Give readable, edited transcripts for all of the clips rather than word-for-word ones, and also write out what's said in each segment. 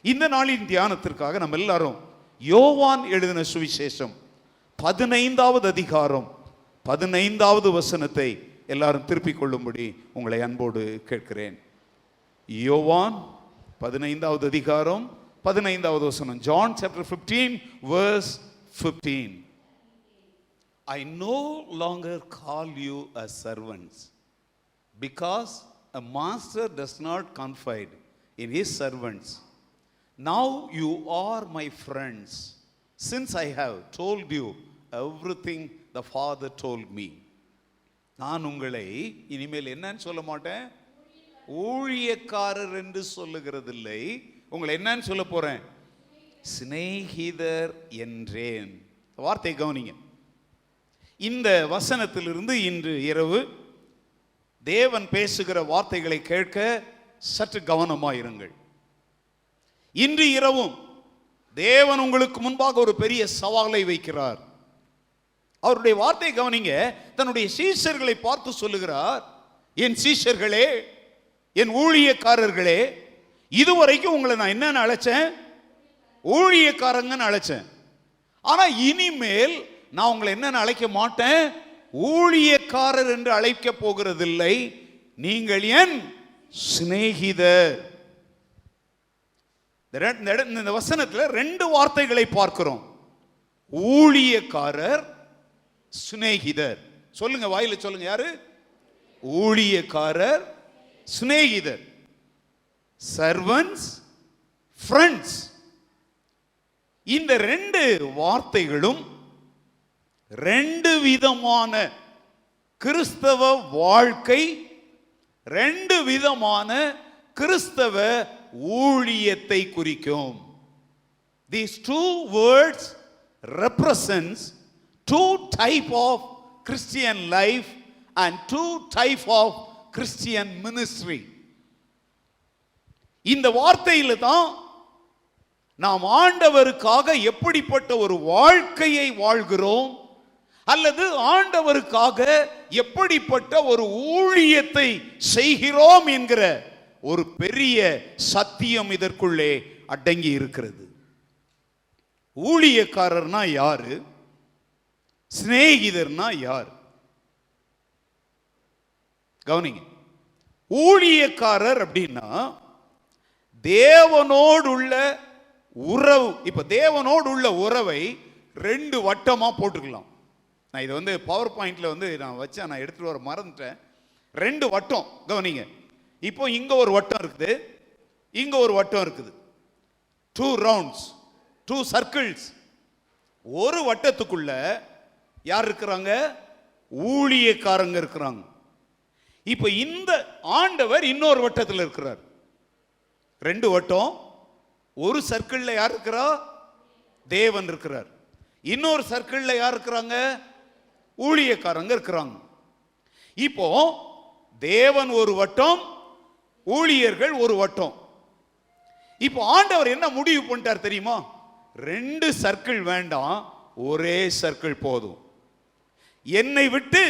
இந்த நாளின் தியானத்திற்காக நம்ம எல்லாரும் யோவான் எழுதின சுவிசேஷம் 15வது அதிகாரம் 15வது வசனத்தை எல்லாரும் திருப்பிக் கொள்ளும்படி உங்களை அன்போடு கேட்கிறேன். யோவான் 15வது அதிகாரம் 15வது வசனம். John chapter 15 verse 15. I no longer call you as servants, because a master does not confide in his servants. Now you are my friends, since I have told you everything the Father told me. நான் உங்களை இனிமேல் என்னன்னு சொல்ல மாட்டேன், ஊழியக்காரர் என்று சொல்லுகிறதில்லை. உங்களை என்னன்னு சொல்ல போறேன், சிநேகிதர் என்றேன். வார்த்தை கவனிங்க. இந்த வசனத்திலிருந்து இன்று இரவு தேவன் பேசுகிற வார்த்தைகளை கேட்க சற்று கவனமாயிருங்கள். இன்று இரவும் தேவன் உங்களுக்கு முன்பாக ஒரு பெரிய சவாலை வைக்கிறார். அவருடைய வார்த்தை கவனிங்க. தன்னுடைய சீஷர்களை பார்த்து சொல்லுகிறார், என் சீஷர்களே, என் ஊழியக்காரர்களே, இதுவரைக்கும் உங்களை நான் என்னன்னு அழைச்சேன், ஊழியக்காரங்கன்னு அழைச்சேன். ஆனா இனிமேல் நான் உங்களை என்னன்னு அழைக்க மாட்டேன், ஊழியக்காரர் என்று அழைக்க போகிறதில்லை, நீங்கள் என் சிநேகிதர். இந்த வசனத்தில் ரெண்டு வார்த்தைகளை பார்க்கிறோம், ஊழியக்காரர், சிநேகிதர். சொல்லுங்க, வாயில சொல்லுங்க, யாரு? ஊழியக்காரர், சிநேகிதர். Servants, friends. இந்த ரெண்டு வார்த்தைகளும் ரெண்டு விதமான கிறிஸ்தவ வாழ்க்கை, ரெண்டு விதமான கிறிஸ்தவ ஊழியத்தை குறிக்கும். These two words represents two type of Christian life and two type of Christian ministry. இந்த வார்த்தையில தான் நாம் ஆண்டவருக்காக எப்படிப்பட்ட ஒரு வாழ்க்கையை வாழ்கிறோம், அல்லது ஆண்டவருக்காக எப்படிப்பட்ட ஒரு ஊழியத்தை செய்கிறோம் என்கிற ஒரு பெரிய சத்தியம் இதற்குள்ளே அடங்கி இருக்கிறது. ஊழியக்காரர்னா யாரு, சிநேகிதர்னா யார்? கவனிங்க. ஊழியக்காரர் அப்படின்னா தேவனோடு உள்ள உறவு. இப்ப தேவனோடு உள்ள உறவை ரெண்டு வட்டமா போட்டுக்கலாம். நான் இதை பவர் பாயிண்ட்ல நான் வச்சேன், நான் எடுத்துட்டு வர மறந்துட்டேன். ரெண்டு வட்டம் கவனிங்க. இப்போ இங்க ஒரு வட்டம் இருக்குது, இங்க ஒரு வட்டம் இருக்குது. 2 ரவுண்ட்ஸ், 2 சர்க்கிள்ஸ். ஒரு வட்டத்துக்குள்ள யார் இருக்கிறாங்க? ஊழியக்காரங்க இருக்கிறாங்க. இப்போ இந்த ஆண்டவர் இன்னொரு வட்டத்தில் இருக்கிறார். ரெண்டு வட்டம். ஒரு சர்க்கிள்ல யார் இருக்கிறா? தேவன் இருக்கிறார். இன்னொரு சர்க்கிள்ல யார் இருக்கிறாங்க? ஊழியக்காரங்க இருக்கிறாங்க. இப்போ தேவன் ஒரு வட்டம், ஊழியர்கள் ஒரு வட்டம். இப்போ ஆண்டவர் என்ன முடிவு பண்ணிட்டார் தெரியுமா? ரெண்டு சர்க்கிள் வேண்டாம், ஒரே சர்க்கிள் போதும். என்னை விட்டு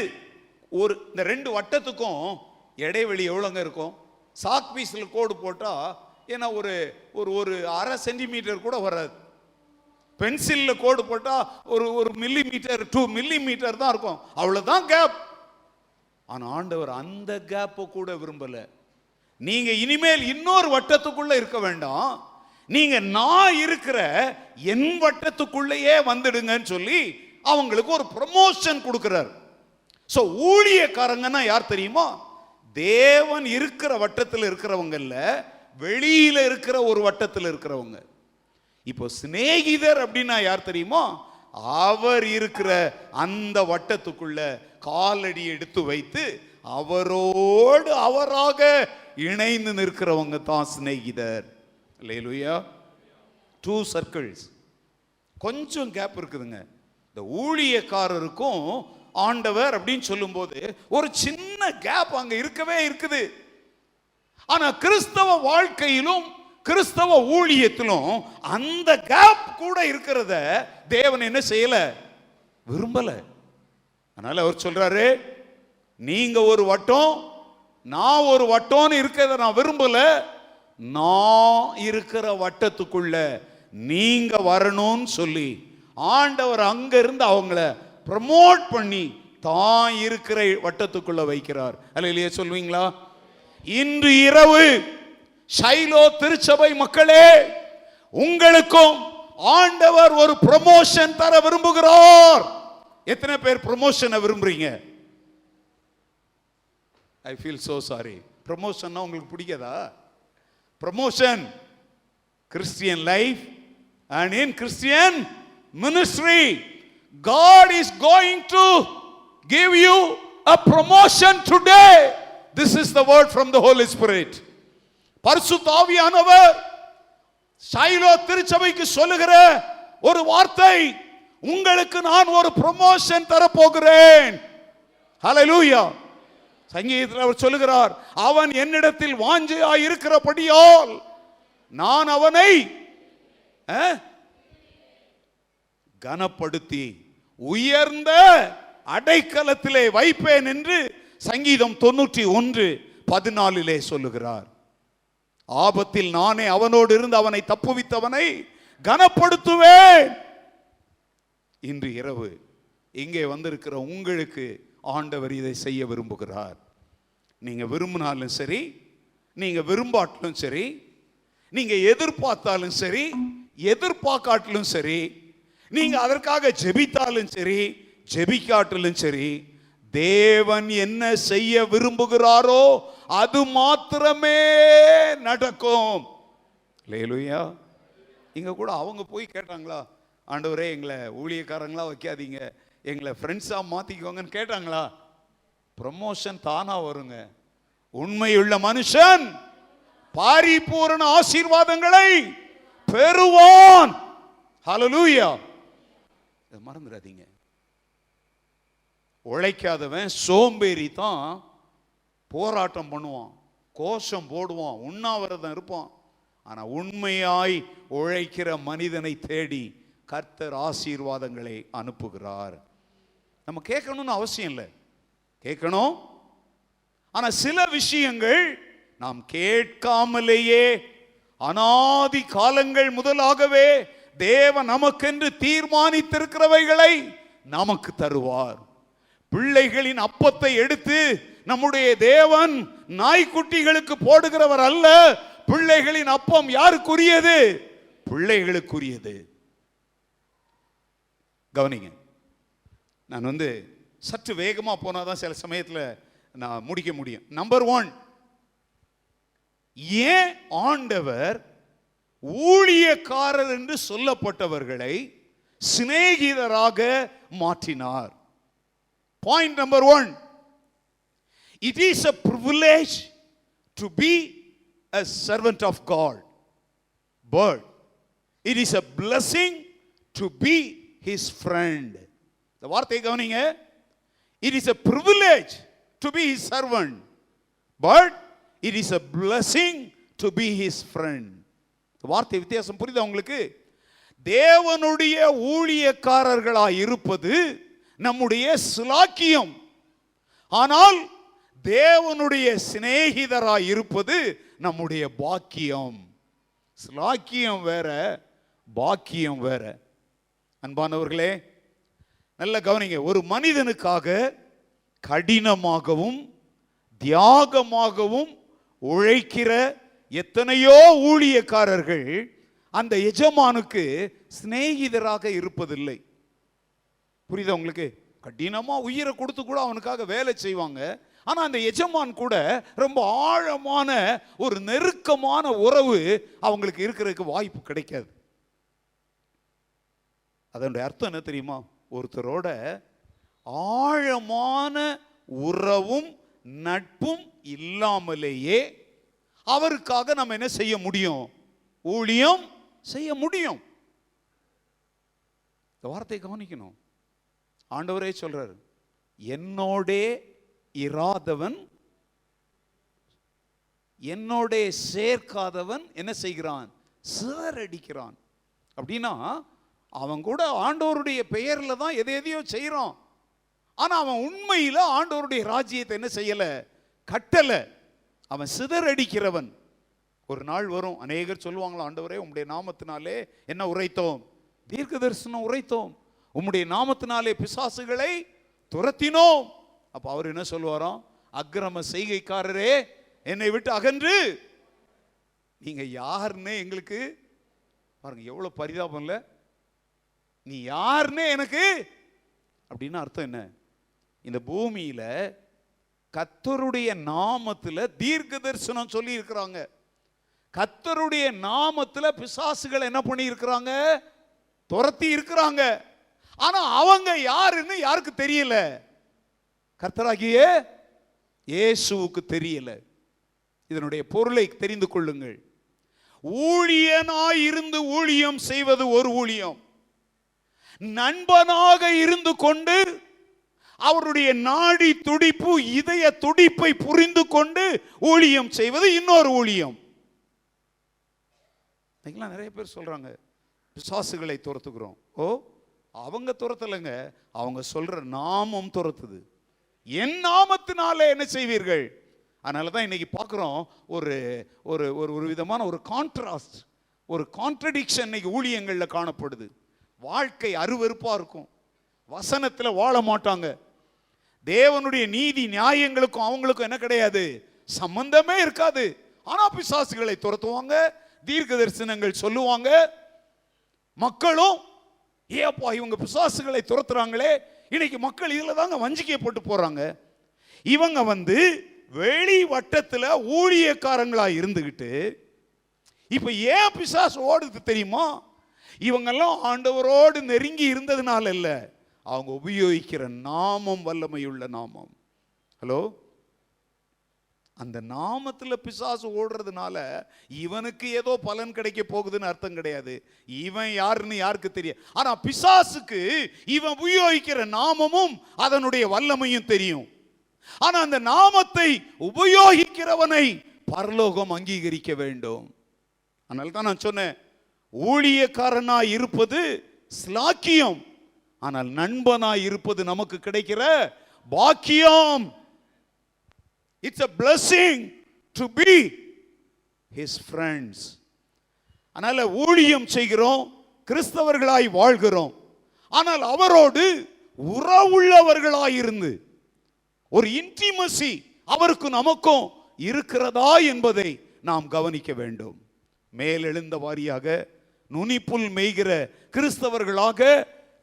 ஒரு இந்த ரெண்டு வட்டத்துக்கும் இடைவெளி எவ்வளோங்க இருக்கும்? சாக் பீஸில் கோடு போட்டா ஏன்னா ஒரு ஒரு 1/2 சென்டிமீட்டர் கூட வராது. பென்சிலில் கோடு போட்டா ஒரு மில்லிமீட்டர், 2 மில்லிமீட்டர் தான் இருக்கும், அவ்வளவுதான் கேப். ஆனா ஆண்டவர் அந்த கேப்பை கூட விரும்பல. நீங்க இனிமேல் இன்னொரு வட்டத்துக்குள்ள இருக்க வேண்டாம், நீங்க நான் இருக்கிற என் வட்டத்துக்குள்ளேயே வந்துடுங்கன்னு சொல்லி அவங்களுக்கு ஒரு ப்ரமோஷன் கொடுக்கிறார். சோ ஊழியக்காரங்கன்னா யார் தெரியுமா? தேவன் இருக்கிற வட்டத்தில் இருக்கிறவங்கல்ல, வெளியில இருக்கிற ஒரு வட்டத்தில் இருக்கிறவங்க. இப்போ சிநேகிதர் அப்படின்னா யார் தெரியுமா? அவர் இருக்கிற அந்த வட்டத்துக்குள்ள காலடி எடுத்து வைத்து அவரோடு அவராக இணைந்து நிற்கிறவங்க தான் சிநேகிதர். அல்லேலூயா. 2 சர்க்கிள்ஸ். கொஞ்சம் கேப் இருக்குதுங்க. இந்த ஊழியக்காரருக்கும் ஆண்டவர் அப்படின்னு சொல்லும்போது ஒரு சின்ன கேப் அங்க இருக்கவே இருக்குது. ஆனா கிறிஸ்தவ வாழ்க்கையிலும் கிறிஸ்தவ ஊழியத்திலும் அந்த கேப் கூட இருக்கிறத தேவன் என்ன செய்யல? விரும்பல. அதனால அவர் சொல்றாரு, நீங்க ஒரு வட்டம், நான் ஒரு வட்டம்னு இருக்கிறத நான் விரும்பல. நான் இருக்கிற வட்டத்துக்குள்ள நீங்க வரணும்னு சொல்லி ஆண்டவர் அங்க இருந்து அவங்கள ப்ரமோட் பண்ணி தான் இருக்கிற வட்டத்துக்குள்ள வைக்கிறார். அல்லேலூயா சொல்வீங்களா? இன்று இரவு ஷைலோ திருச்சபை மக்களே, உங்களுக்கும் ஆண்டவர் ஒரு ப்ரமோஷன் தர விரும்புகிறார். எத்தனை பேர் ப்ரமோஷனை விரும்புறீங்க? I feel so sorry. ப்ரமோஷன்னா உங்களுக்கு பிடிக்காதா? Promotion Christian life and in Christian ministry, God is going to give you a promotion today. This is the word from the Holy Spirit. பரிசுத்த ஆவியானவர் ஷைலோ திருச்சபைக்கு சொல்லுகிற ஒரு வார்த்தை, உங்களுக்கு நான் ஒரு ப்ரமோஷன் தர போகிறேன். ஹல்லேலூயா. சங்கீதத்தில் அவர் சொல்லுகிறார், அவன் என்னிடத்தில் வாஞ்சையாய் இருக்கிறபடியால் நான் அவனை கனப்படுத்தி உயர்ந்த அடைக்கலத்திலே வைப்பேன் என்று சங்கீதம் 91:14 சொல்லுகிறார். ஆபத்தில் நானே அவனோடு இருந்து அவனை தப்புவித்தவனை கனப்படுத்துவேன். இன்று இரவு இங்கே வந்திருக்கிற உங்களுக்கு ஆண்டவர் இதை செய்ய விரும்புகிறார். நீங்க விரும்பினாலும் சரி, நீங்க விரும்பாட்டிலும் சரி, நீங்க எதிர்பார்த்தாலும் சரி, எதிர்பார்க்காட்டிலும் சரி, நீங்க அதற்காக ஜெபித்தாலும் சரி, ஜெபிக்காட்டிலும் சரி, தேவன் என்ன செய்ய விரும்புகிறாரோ அது மாத்திரமே நடக்கும். அல்லேலூயா. இங்க கூட அவங்க போய் கேட்டாங்களா, ஆண்டவரே எங்களை ஊழியக்காரங்களா வைக்காதீங்க, எங்களை ஃப்ரெண்ட்ஸா மாத்திக்கோங்கன்னு கேட்டாங்களா? ப்ரமோஷன் தானா வருங்க. உண்மையுள்ள மனுஷன் பரிபூரண ஆசீர்வாதங்களை பெறுவான். ஹல்லேலூயா. மறந்துடாதீங்க. உழைக்காதவன் சோம்பேறி தான் போராட்டம் பண்ணுவான், கோஷம் போடுவான், உண்ணாவிரதம் இருப்பான். ஆனா உண்மையாய் உழைக்கிற மனிதனை தேடி கர்த்தர் ஆசீர்வாதங்களை அனுப்புகிறார். நம்ம கேட்கணும்னு அவசியம் இல்லை, கேட்கணும். ஆனா சில விஷயங்கள் நாம் கேட்காமலேயே அனாதி காலங்கள் முதலாகவே தேவன் நமக்கென்று தீர்மானித்திருக்கிறவைகளை நமக்கு தருவார். பிள்ளைகளின் அப்பத்தை எடுத்து நம்முடைய தேவன் நாய்க்குட்டிகளுக்கு போடுகிறவர் அல்ல. பிள்ளைகளின் அப்பம் யாருக்குரியது? பிள்ளைகளுக்குரியது. கவனிங்க, நான் சற்று வேகமா போனாதான் சில சமயத்தில் நான் முடிக்க முடியும். நம்பர் 1, ஏன் ஆண்டவர் ஊழியக்காரர் என்று சொல்லப்பட்டவர்களை சிநேகிதராக மாற்றினார்? Point number 1, it is a privilege to be a servant of God, but it is a blessing to be his friend. The வார்த்தை கவனிங்க. It is a privilege to be his servant, but it is a blessing to be his friend. வார்த்தை வித்தியாசம் புரியுதா உங்களுக்கு? தேவனுடைய ஊழியக்காரர்களாய் இருப்பது நம்முடைய சிலாக்கியம். ஆனால் தேவனுடைய சிநேகிதராய் இருப்பது நம்முடைய பாக்கியம். சிலாக்கியம் வேற, பாக்கியம் வேற. அன்பானவர்களே, நல்ல கவனிங்க. ஒரு மனிதனுக்காக கடினமாகவும் தியாகமாகவும் உழைக்கிற எத்தனையோ ஊழியக்காரர்கள் அந்த எஜமானுக்கு சிநேகிதராக இருப்பதில்லை. புரியுதா உங்களுக்கு? கடினமா உயிரை கொடுத்து கூட அவனுக்காக வேலை செய்வாங்க. ஆனா அந்த எஜமான் கூட ரொம்ப ஆழமான ஒரு நெருக்கமான உறவு அவங்களுக்கு இருக்கிறதுக்கு வாய்ப்பு கிடைக்காது. அதனுடைய அர்த்தம் என்ன தெரியுமா? ஒருத்தரோட ஆழமான உறவும் நட்பும் இல்லாமலேயே அவருக்காக நம்ம என்ன செய்ய முடியும்? ஊழியம் செய்ய முடியும். இந்த வார்த்தை கவனிக்கணும். ஆண்டவரே சொல்றாரு, என்னோடே இராதவன், என்னோடே சேர்க்காதவன் என்ன செய்கிறான்? சிதறடிக்கிறான். அப்படின்னா அவன் கூட ஆண்டவருடைய பெயர்ல தான் எதையோ செய்யறான். ஆனா அவன் உண்மையில ஆண்டவருடைய ராஜ்யத்தை என்ன செய்யல? கட்டல. அவன் சிதறடிக்கிறவன். ஒரு நாள் வரும், அநேகர் சொல்லுவாங்களா, ஆண்டவரே உம்முடைய நாமத்தினாலே என்ன உரைத்தோம்? தீர்க்க தரிசனம் உரைத்தோம். உம்முடைய நாமத்தினாலே பிசாசுகளை துரத்தினோம். அப்ப அவர் என்ன சொல்லுவாராம்? அக்கிரம செய்கைக்காரரே என்னை விட்டு அகன்று. நீங்க யாருன்னு எங்களுக்கு பாருங்க, எவ்வளவு பரிதாபம் இல்ல? நீ யாருன்னு எனக்கு அப்படின்னு அர்த்தம் என்ன? இந்த பூமியில கர்த்தருடைய நாமத்துல தீர்க்க தரிசனம் சொல்லி இருக்கிறாங்க. கர்த்தருடைய நாமத்துல பிசாசுகள் என்ன பண்ணி இருக்கிறாங்க? துரத்தி இருக்கிறாங்க. ஆனா அவங்க யாருன்னு யாருக்கு தெரியல? கர்த்தராகிய இயேசுவுக்கு தெரியல. இதனுடைய பொருளை தெரிந்து கொள்ளுங்கள். ஊழியனாய் இருந்து ஊழியம் செய்வது ஒரு ஊழியம், நண்பனாக இருந்து கொண்டு அவருடைய நாடி துடிப்பு, இதய துடிப்பை புரிந்து கொண்டு ஊழியம் செய்வது இன்னொரு ஊழியம். நிறைய பேர் சொல்றாங்க பிசாசுகளை துரத்துகிறோம். ஓ, அவங்க துரத்தலைங்க, அவங்க சொல்ற நாமம் துரத்துது. என் நாமத்தினாலே என்ன செய்வீர்கள்? அதனாலதான் இன்னைக்கு பார்க்கிறோம் ஒரு ஒரு ஒரு விதமான ஒரு கான்ட்ராஸ்ட், ஒரு கான்ட்ரடிக்ஷன் இன்னைக்கு ஊழியங்கள்ல காணப்படுது. வாழ்க்கை அருவருப்பா இருக்கும், வசனத்துல வாழ மாட்டாங்க, தேவனுடைய நீதி நியாயங்களுக்கும் அவங்களுக்கும் என்ன கிடையாது, சம்பந்தமே இருக்காது. ஆனா பிசாசுகளை துரத்துவாங்க, தீர்க்க தரிசனங்கள் சொல்லுவாங்க. மக்களும் ஏப்பா இவங்க பிசாசுகளை துரத்துறாங்களே, இன்னைக்கு மக்கள் இதுல தாங்க வஞ்சிக்கப்பட்டு போறாங்க. இவங்க வெளி வட்டத்துல ஊழியக்காரங்களா இருந்துகிட்டு இப்ப ஏன் பிசாசு ஓடுது தெரியுமா? இவங்கெல்லாம் ஆண்டவரோடு நெருங்கி இருந்ததுனால இல்ல, அவங்க உபயோகிக்கிற நாமம் வல்லமையுள்ள நாமம். ஹலோ, அந்த நாமத்துல பிசாசு ஓடுறதுனால இவனுக்கு ஏதோ பலன் கிடைக்க போகுதுன்னு அர்த்தம் கிடையாது. இவன் யாருன்னு யாருக்கு தெரியும்? ஆனா பிசாசுக்கு இவன் உபயோகிக்கிற நாமமும் அதனுடைய வல்லமையும் தெரியும். ஆனா அந்த நாமத்தை உபயோகிக்கிறவனை பரலோகம் அங்கீகரிக்க வேண்டும். அதனால தான் நான் சொன்னேன், ஊழியக்காரனாய் இருப்பது ஸ்லாக்கியம், ஆனால் நண்பனாய் இருப்பது நமக்கு கிடைக்கிற பாக்கியம். It's a blessing to be his friends. அதனால ஊழியம் செய்கிறோம், கிறிஸ்தவர்களாய் வாழ்கிறோம், ஆனால் அவரோடு உறவுள்ளவர்களாய் இருந்து ஒரு இன்டிமசி அவருக்கு நமக்கும் இருக்கிறதா என்பதை நாம் கவனிக்க வேண்டும். மேலெழுந்த வாரியாக நுனிப்புல் மேய்கிற கிறிஸ்தவர்களாக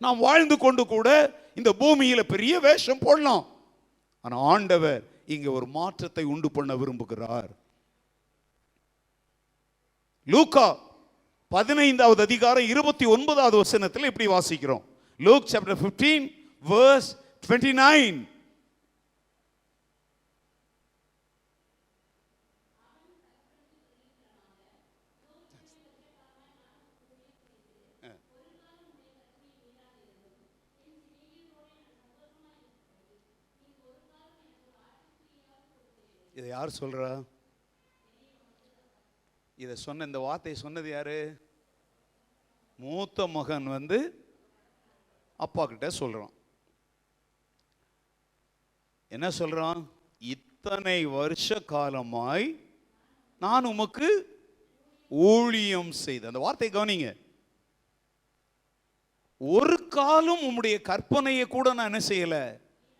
நாம் வாழ்ந்து கொண்டு கூட இந்த பூமியில பெரிய வேஷம் போடலாம். ஆனா ஆண்டவர் இங்க ஒரு மாற்றத்தை உண்டு பண்ண விரும்புகிறார். லூக்கா 15வது அதிகாரம் 29வது வசனத்தில் இப்படி வாசிக்கிறோம். Luke chapter 15 verse 29. இதை யார் சொல்றா? இதை சொன்ன, இந்த வார்த்தையை சொன்னது யாரு? மூத்த மகன் அப்பா கிட்ட சொல்றான். என்ன சொல்றான்? இத்தனை வருஷ காலமாய் நான் உமக்கு ஊழியம் செய்த. அந்த வார்த்தை கவனிங்க. ஒரு காலம் உம்முடைய கற்பனையை கூட நான் என்ன செய்யல,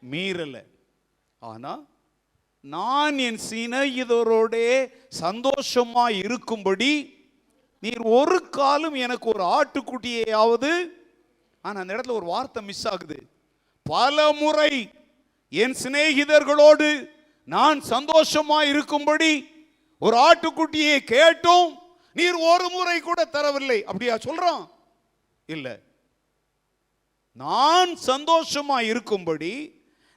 மீறல. ஆனா நான் என் சிநேகிதரோட சந்தோஷமா இருக்கும்படி நீர் ஒரு காலம் எனக்கு ஒரு ஆட்டுக்குட்டியாவது. ஆனா அந்த இடத்துல ஒரு வார்த்தை மிஸ் ஆகுது. பல முறை என் சிநேகிதர்களோடு நான் சந்தோஷமா இருக்கும்படி ஒரு ஆட்டுக்குட்டியை கேட்டும் நீர் ஒரு முறை கூட தரவில்லை. அப்படியா சொல்றான்? இல்ல, நான் சந்தோஷமா இருக்கும்படி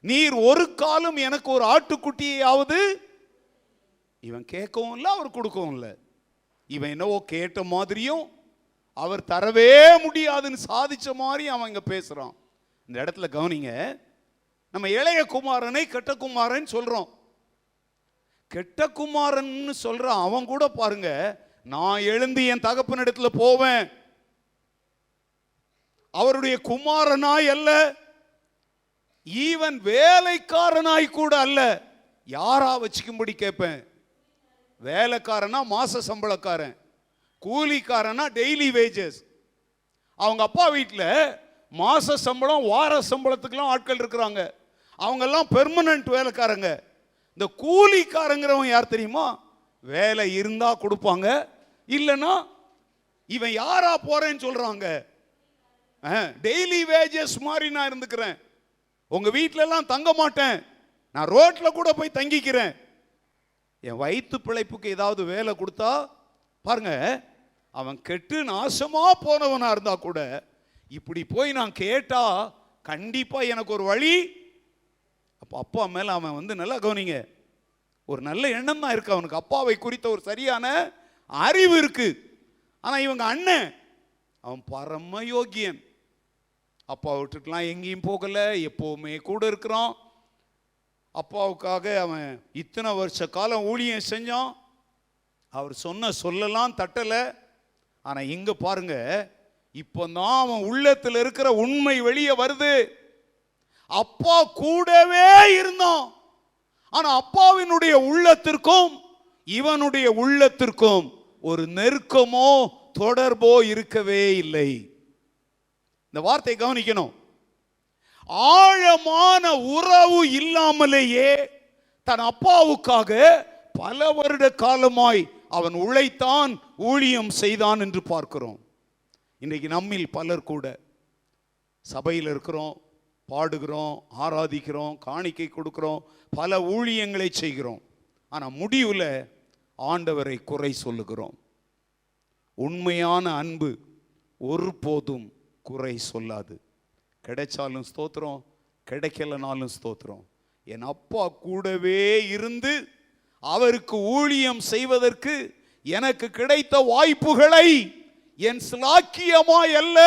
நீர் ஒரு காலம் எனக்கு ஒரு ஆட்டுக்குட்டியாவது. இவன் கேட்கவும் இல்லை, அவர் கொடுக்கவும் இல்லை. இவன் என்னவோ கேட்ட மாதிரியும் அவர் தரவே முடியாதுன்னு சாதிச்ச மாதிரி அவன் இங்க பேசுறான். இந்த இடத்துல கவனிங்க, நம்ம இளைய குமாரனை கெட்ட குமாரன் சொல்றோம். கெட்ட குமாரன் சொல்றான். அவன் கூட பாருங்க, நான் எழுந்து என் தகப்பனிடத்துல போவேன், அவருடைய குமாரனாய் அல்ல, ஈவன் வேலைக்காரனாய் கூட அல்ல, யாரா வச்சுக்கும்படி கேட்பேன். வேலைக்காரனா மாச சம்பளக்காரன், கூலிக்காரனா டெய்லி வேஜஸ். அவங்க அப்பா வீட்டில் மாச சம்பளம் வார சம்பளத்துக்கெல்லாம் ஆட்கள் இருக்கிறாங்க. அவங்கெல்லாம் பெர்மனன்ட் வேலைக்காரங்க. இந்த கூலிக்காரங்கிறவன் யார் தெரியுமா? வேலை இருந்தா கொடுப்பாங்க, இல்லைன்னா இவன் யாரா போறேன்னு சொல்றாங்க. டெய்லி வேஜஸ் மாதிரி நான் இருந்துக்கிறேன், உங்க வீட்டில எல்லாம் தங்க மாட்டேன், நான் ரோட்ல கூட போய் தங்கிக்கிறேன். என் வயிற்று பிழைப்புக்கு ஏதாவது வேலை கொடுத்தா பாருங்க, அவன் கெட்டு நாசமா போனவனா இருந்தா கூட இப்படி போய் நான் கேட்டா கண்டிப்பா எனக்கு ஒரு வழி. அப்போ அப்பா மேல அவன் நல்லா கவனிங்க, ஒரு நல்ல எண்ணம் தான் இருக்கு அவனுக்கு, அப்பாவை குறித்த ஒரு சரியான அறிவு இருக்கு. ஆனா இவங்க அண்ணன் அவன் பரம யோகியன், அப்பா விட்டுக்கலாம் எங்கேயும் போகல, எப்பவுமே கூட இருக்கிறான். அப்பாவுக்காக அவன் இத்தனை வருஷ காலம் ஊழியம் செஞ்சான், அவர் சொன்ன சொல்லலாம் தட்டல. ஆனா இங்க பாருங்க, இப்பதான் அவன் உள்ளத்தில் இருக்கிற உண்மை வெளியே வருது. அப்பா கூடவே இருந்தான், ஆனா அப்பாவினுடைய உள்ளத்திற்கும் இவனுடைய உள்ளத்திற்கும் ஒரு நெருக்கமோ தொடர்போ இருக்கவே இல்லை. இந்த வார்த்தை கவனிக்கணும். ஆழமான உறவு இல்லாமலேயே தன் அப்பாவுக்காக பல வருட காலமாய் அவன் உழைத்தான், ஊழியம் செய்தான் என்று பார்க்கிறோம். இன்றைக்கு நம்மில் பலர் கூட சபையில் இருக்கிறோம், பாடுகிறோம், ஆராதிக்கிறோம், காணிக்கை கொடுக்கிறோம், பல ஊழியங்களை செய்கிறோம். ஆனால் முடிவில் ஆண்டவரை குறை சொல்லுகிறோம். உண்மையான அன்பு ஒருபோதும் குறை சொல்லாது. கிடைச்சாலும் ஸ்தோத்திரம், கிடைக்கலனாலும் ஸ்தோத்திரம். என் அப்பா கூடவே இருந்து அவருக்கு ஊழியம் செய்வதற்கு எனக்கு கிடைத்த வாய்ப்புகளை என் ஸ்லாக்கியமாய் அல்ல,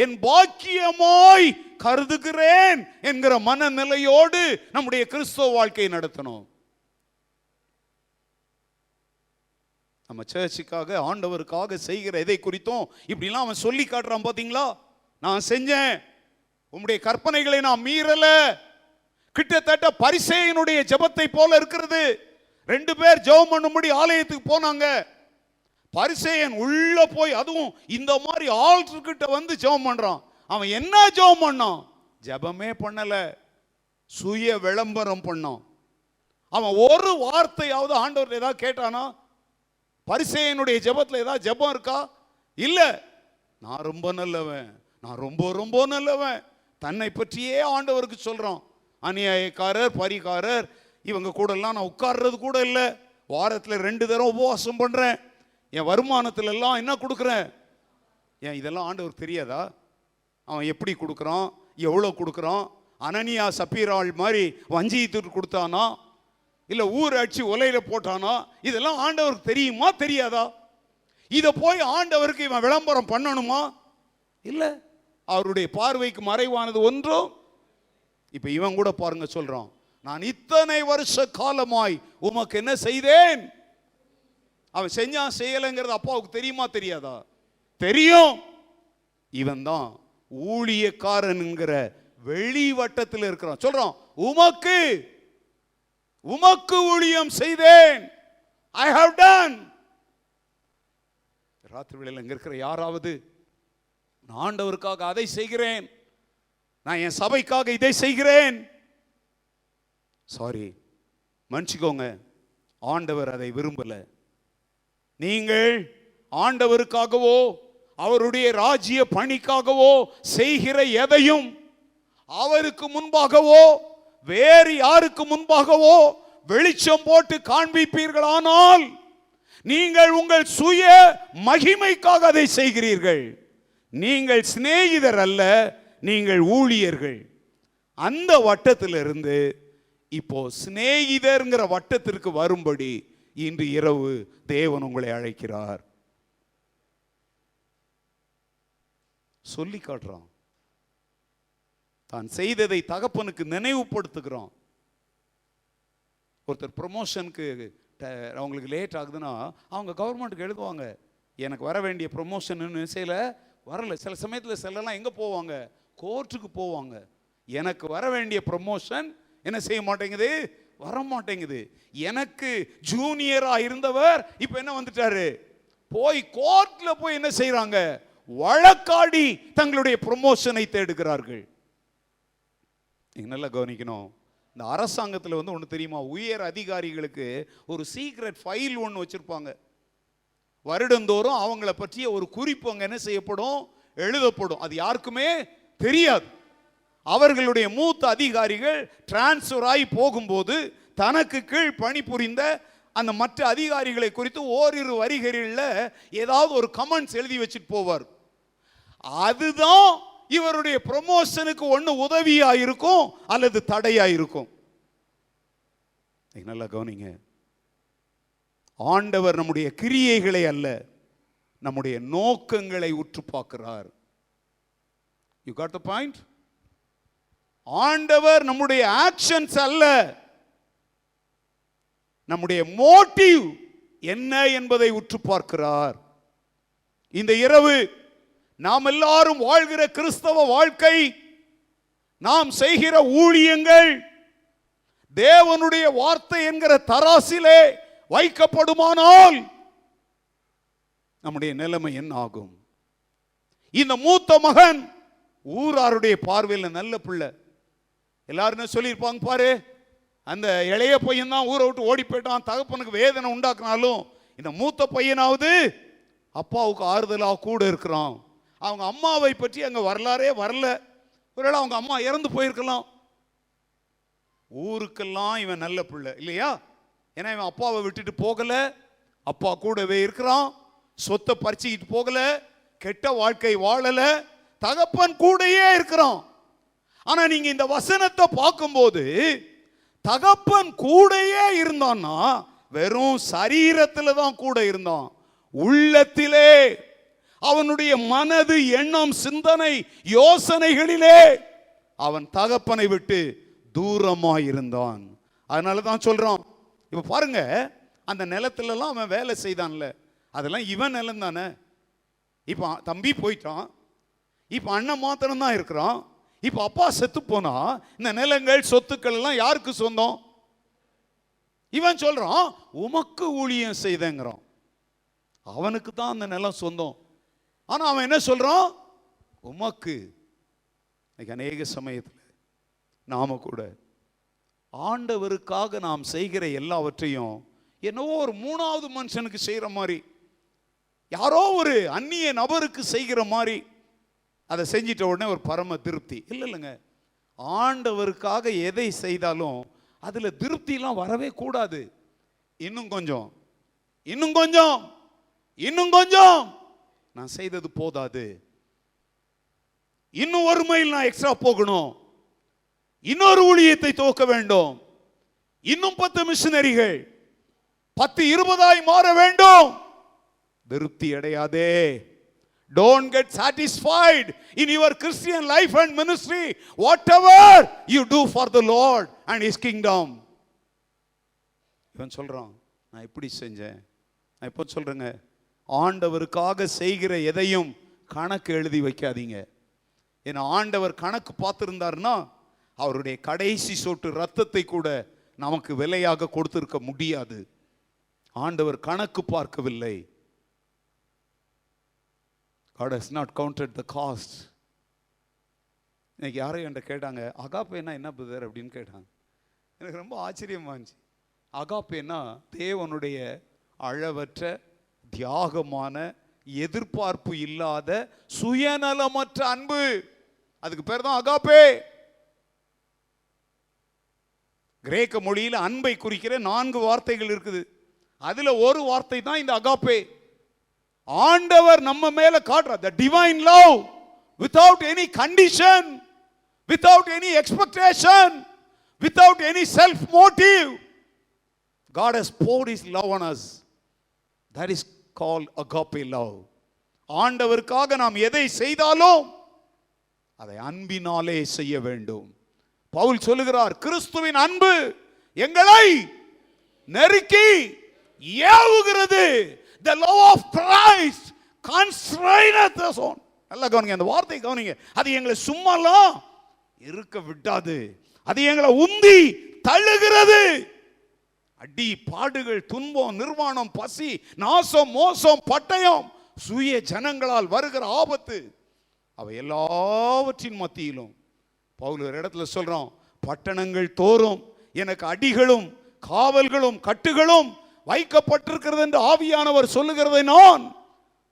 என் பாக்கியமாய் கருதுகிறேன் என்கிற மனநிலையோடு நம்முடைய கிறிஸ்தவ வாழ்க்கையை நடத்தணும். நம்ம சர்ச்சுக்காக ஆண்டவருக்காக செய்கிற எதை குறித்தும் இப்படிலாம் அவன் சொல்லி காட்டுறான். பாத்தீங்களா, நான் செஞ்சேன், உம்முடைய கற்பனைகளை நான் மீறல. கிட்டத்தட்ட பரிசேயனுடைய ஜெபத்தை போல இருக்கிறது. 2 பேர் ஜெபம் பண்ணும்படி ஆலயத்துக்கு போனாங்க. பரிசேயன் உள்ள போய், அதுவும் இந்த மாதிரி ஆல்டர் கிட்ட வந்து ஜெபம் பண்றான். அவன் என்ன ஜெபம் பண்ணான்? ஜெபமே பண்ணல, சுய விளம்பரம் பண்ணான். அவன் ஒரு வார்த்தையாவது ஆண்டவர் ஏதாவது கேட்டானா? பரிசேயனுடைய ஜெபத்துல ஏதாவது ஜெபம் இருக்கா? இல்ல. நான் ரொம்ப நல்லவன், நான் ரொம்ப ரொம்ப நல்லவன், தன்னை பற்றியே ஆண்டவருக்கு சொல்றான். அநியாயக்காரர், பரிகாரர், இவங்க கூட எல்லாம் நான் உட்கார்றது கூட இல்லை, வாரத்தில் 2 தடவை உபவாசம் பண்றேன், என் வருமானத்துல எல்லாம் என்ன கொடுக்குறேன். ஏன் இதெல்லாம் ஆண்டவருக்கு தெரியாதா? அவன் எப்படி கொடுக்குறான், எவ்வளோ கொடுக்குறான்? அனனியா சப்பீராள் மாதிரி வஞ்சியத்துக்கு கொடுத்தானா, இல்லை ஊர் அடிச்சு உலையில போட்டானா? இதெல்லாம் ஆண்டவருக்கு தெரியுமா தெரியாதா? இதை போய் ஆண்டவருக்கு இவன் விளம்பரம் பண்ணணுமா? இல்லை. அவருடைய பார்வைக்கு மறைவானது ஒன்றும். இப்ப இவன் கூட பாருங்க சொல்றான், நான் இத்தனை வருஷ காலமாய் உமக்கு என்ன செய்தேன். அவன் செஞ்சான் செய்யலைங்கிறது அப்பாவுக்கு தெரியுமா தெரியாதா? தெரியும். இவன் தான் ஊழியக்காரன்ங்கிற வெளி வட்டத்தில் இருக்கிறான். சொல்றான், உமக்கு உமக்கு ஊழியம் செய்தேன், ஐ ஹவ் டன். ராத்திரி வேளையில் அங்க இருக்கிற யாராவது, நான் ஆண்டவருக்காக அதை செய்கிறேன், நான் என் சபைக்காக இதை செய்கிறேன், சாரி மன்னிச்சுக்கோங்க, ஆண்டவர் அதை விரும்பல. நீங்கள் ஆண்டவருக்காகவோ அவருடைய ராஜ்ய பணிக்காகவோ செய்கிற எதையும் அவருக்கு முன்பாகவோ வேறு யாருக்கு முன்பாகவோ வெளிச்சம் போட்டு காண்பிப்பீர்களானால் நீங்கள் உங்கள் சுய மகிமைக்காக அதை செய்கிறீர்கள். நீங்கள் சிநேகிதர் அல்ல, நீங்கள் ஊழியர்கள். அந்த வட்டத்திலிருந்து இப்போ சிநேகிதர்ங்கிற வட்டத்திற்கு வரும்படி இன்று இரவு தேவன் உங்களை அழைக்கிறார். சொல்லி காட்டுறான், தான் செய்ததை தகப்பனுக்கு நினைவுபடுத்துகிறான். ஒருத்தர் ப்ரொமோஷனுக்கு அவங்களுக்கு லேட் ஆகுதுன்னா அவங்க கவர்மெண்ட்டுக்கு எழுதுவாங்க, எனக்கு வர வேண்டிய ப்ரொமோஷன் செய்யல, வரல. சில சமயத்தில் சிலலாம் எங்கே போவாங்க, கோர்ட்டுக்கு போவாங்க. எனக்கு வர வேண்டிய ப்ரொமோஷன் என்ன செய்ய மாட்டேங்குது, வரமாட்டேங்குது. எனக்கு ஜூனியரா இருந்தவர் இப்ப என்ன வந்துட்டாரு, போய் கோர்ட்ல போய் என்ன செய்யறாங்க, வழக்காடி தங்களுடைய ப்ரமோஷனை தேடுகிறார்கள். நீங்க நல்லா கவனிக்கணும். இந்த அரசாங்கத்தில் வந்து ஒன்று தெரியுமா, உயர் அதிகாரிகளுக்கு ஒரு சீக்ரெட் ஃபைல் ஒன்று வச்சிருப்பாங்க. வருடந்தோறும் அவங்கள பற்றிய ஒரு குறிப்பு அங்கே என்ன செய்யப்படும், எழுதப்படும். அது யாருக்குமே தெரியாது. அவர்களுடைய மூத்த அதிகாரிகள் டிரான்ஸ்ஃபர் ஆகி போகும்போது தனக்கு கீழ் பணிபுரிந்த அந்த மற்ற அதிகாரிகளை குறித்து ஓரிரு வரிகளில் ஏதாவது ஒரு கமெண்ட்ஸ் எழுதி வச்சுட்டு போவார். அதுதான் இவருடைய ப்ரமோஷனுக்கு ஒன்று உதவியா இருக்கும் அல்லது தடையா இருக்கும். நல்லா கவனிங்க. ஆண்டவர் நம்முடைய கிரியைகளை அல்ல, நம்முடைய நோக்கங்களை உற்று பார்க்கிறார். You got the point? ஆண்டவர் நம்முடைய ஆக்ஷன்ஸ் அல்ல, நம்முடைய மோட்டிவ் என்ன என்பதை உற்று பார்க்கிறார். இந்த இரவு நாம் எல்லாரும் வாழ்கிற கிறிஸ்தவ வாழ்க்கை, நாம் செய்கிற ஊழியங்கள் தேவனுடைய வார்த்தை என்கிற தராசிலே வைக்கப்படுமானால் நம்முடைய நிலைமை என்ன ஆகும்? இந்த மூத்த மகன் ஊராருடைய பார்வையில் நல்ல பிள்ளை, எல்லாரும் சொல்லியிருப்பாங்க, பாரு அந்த இளைய பையன் தான் ஊரை விட்டு ஓடி போயிட்டான், தகப்பனுக்கு வேதனை உண்டாக்குனாலும் இந்த மூத்த பையனாவது அப்பாவுக்கு ஆறுதலாக கூட இருக்கிறான். அவங்க அம்மாவை பற்றி அங்கே வரலாறே வரல, ஒருவேளை அவங்க அம்மா இறந்து போயிருக்கலாம். ஊருக்கெல்லாம் இவன் நல்ல பிள்ளை இல்லையா? ஏன்னா இவன் அப்பாவை விட்டுட்டு போகல, அப்பா கூடவே இருக்கிறான், சொத்தை பறிச்சுக்கிட்டு போகல, கெட்ட வாழ்க்கை வாழல, தகப்பன் கூடயே இருக்கிறான். ஆனா நீங்க இந்த வசனத்தை பார்க்கும்போது தகப்பன் கூடயே இருந்தான்னா வெறும் சரீரத்தில் தான் கூட இருந்தான், உள்ளத்திலே அவனுடைய மனது, எண்ணம், சிந்தனை, யோசனைகளிலே அவன் தகப்பனை விட்டு தூரமாயிருந்தான். அதனால தான் சொல்றான். இப்ப பாருங்க, அந்த நிலத்துல எல்லாம் அவன் வேலை செய்தான்ல, அதெல்லாம் இவன் நிலம் தானே. இப்ப தம்பி போயிட்டான், இப்ப அண்ணன் மாத்திரம் தான் இருக்கிறான். இப்ப அப்பா செத்து போனா இந்த நிலங்கள் சொத்துக்கள் எல்லாம் யாருக்கு சொந்தம்? இவன் சொல்றான் உமக்கு ஊழியம் செய்தேங்கிறான். அவனுக்கு தான் அந்த நிலம் சொந்தம். ஆனா அவன் என்ன சொல்றான்? உமக்கு. அநேக சமயத்தில் நாம கூட ஆண்டவருக்காக நாம் செய்கிற எல்லாவற்றையும் என்னவோ ஒரு மூணாவது மனுஷனுக்கு செய்கிற மாதிரி, யாரோ ஒரு அந்நிய நபருக்கு செய்கிற மாதிரி அதை செஞ்சிட்ட உடனே ஒரு பரம திருப்தி. இல்லைங்க, ஆண்டவருக்காக எதை செய்தாலும் அதில் திருப்திலாம் வரவே கூடாது. இன்னும் கொஞ்சம், இன்னும் கொஞ்சம், இன்னும் கொஞ்சம், நான் செய்தது போதாது, இன்னும் ஒரு மைல் நான் எக்ஸ்ட்ரா போகணும், இன்னொரு ஊழியத்தை துவக்க வேண்டும், இன்னும் 10 மிஷனரிகள் 10-20 மாற வேண்டும். திருப்தி அடையாதே. Don't get satisfied in your Christian life and ministry. Whatever you do for the Lord and His kingdom. இவன் சொல்றான், நான் எப்படி செஞ்சேன்? நான் இப்போ சொல்றேங்க, ஆண்டவருக்காக செய்கிற எதையும் கணக்கு எழுதி வைக்காதீங்க. ஏன்னா ஆண்டவர் கணக்கு பார்த்திருந்தாருன்னா அவருடைய கடைசி சொட்டு ரத்தத்தை கூட நமக்கு விலையாக கொடுத்திருக்க முடியாது. ஆண்டவர் கணக்கு பார்க்கவில்லை. God has not counted the cost. இன்னைக்கு யாரையும் என்கிட்ட கேட்டாங்க, அகாப்பேனா என்ன பிரதர் அப்படின்னு கேட்டாங்க. எனக்கு ரொம்ப ஆச்சரியமா இருந்துச்சு. அகாப்பேனா தேவனுடைய அளவற்ற தியாகமான எதிர்பார்ப்பு இல்லாத சுயநலமற்ற அன்பு. அதுக்கு பேர் தான் அகாப்பே. கிரேக்க மொழியில் அன்பை குறிக்கிற 4 வார்த்தைகள் இருக்குது. அதுல ஒரு வார்த்தை தான் இந்த அகாப்பே. ஆண்டவர் நம்ம மேல காட்டுற the divine love without any condition, without any expectation, without any self motive. God has poured His love on us. That is called agape love. ஆண்டவருக்காக நாம் எதை செய்தாலும் அதை அன்பினாலே செய்ய வேண்டும். பவுல் சொல்லுகிறார், கிறிஸ்துவின் அன்பு எங்களை நெருக்கி ஏவுகிறது. The love of Christ constraineth us on. நல்லா கவனிங்க, அந்த வார்த்தை கவனிங்க. அது எங்களை சும்மாலாம் இருக்க விடாது, அது எங்களை உந்தி தள்ளுகிறது. அடி, பாடுகள், துன்பம், நிர்வாணம், பசி, நாசம், மோசம், பட்டயம், சுய ஜனங்களால் வருகிற ஆபத்து, அவை எல்லாவற்றின் மத்தியிலும் பவுல் ஒரு இடத்துல சொல்றான், பட்டணங்கள் தோறும் எனக்கு அடிகளும் காவல்களும் கட்டுகளும் வைக்கப்பட்டிருக்கிறது என்று ஆவியானவர் சொல்லுகிறதை நான்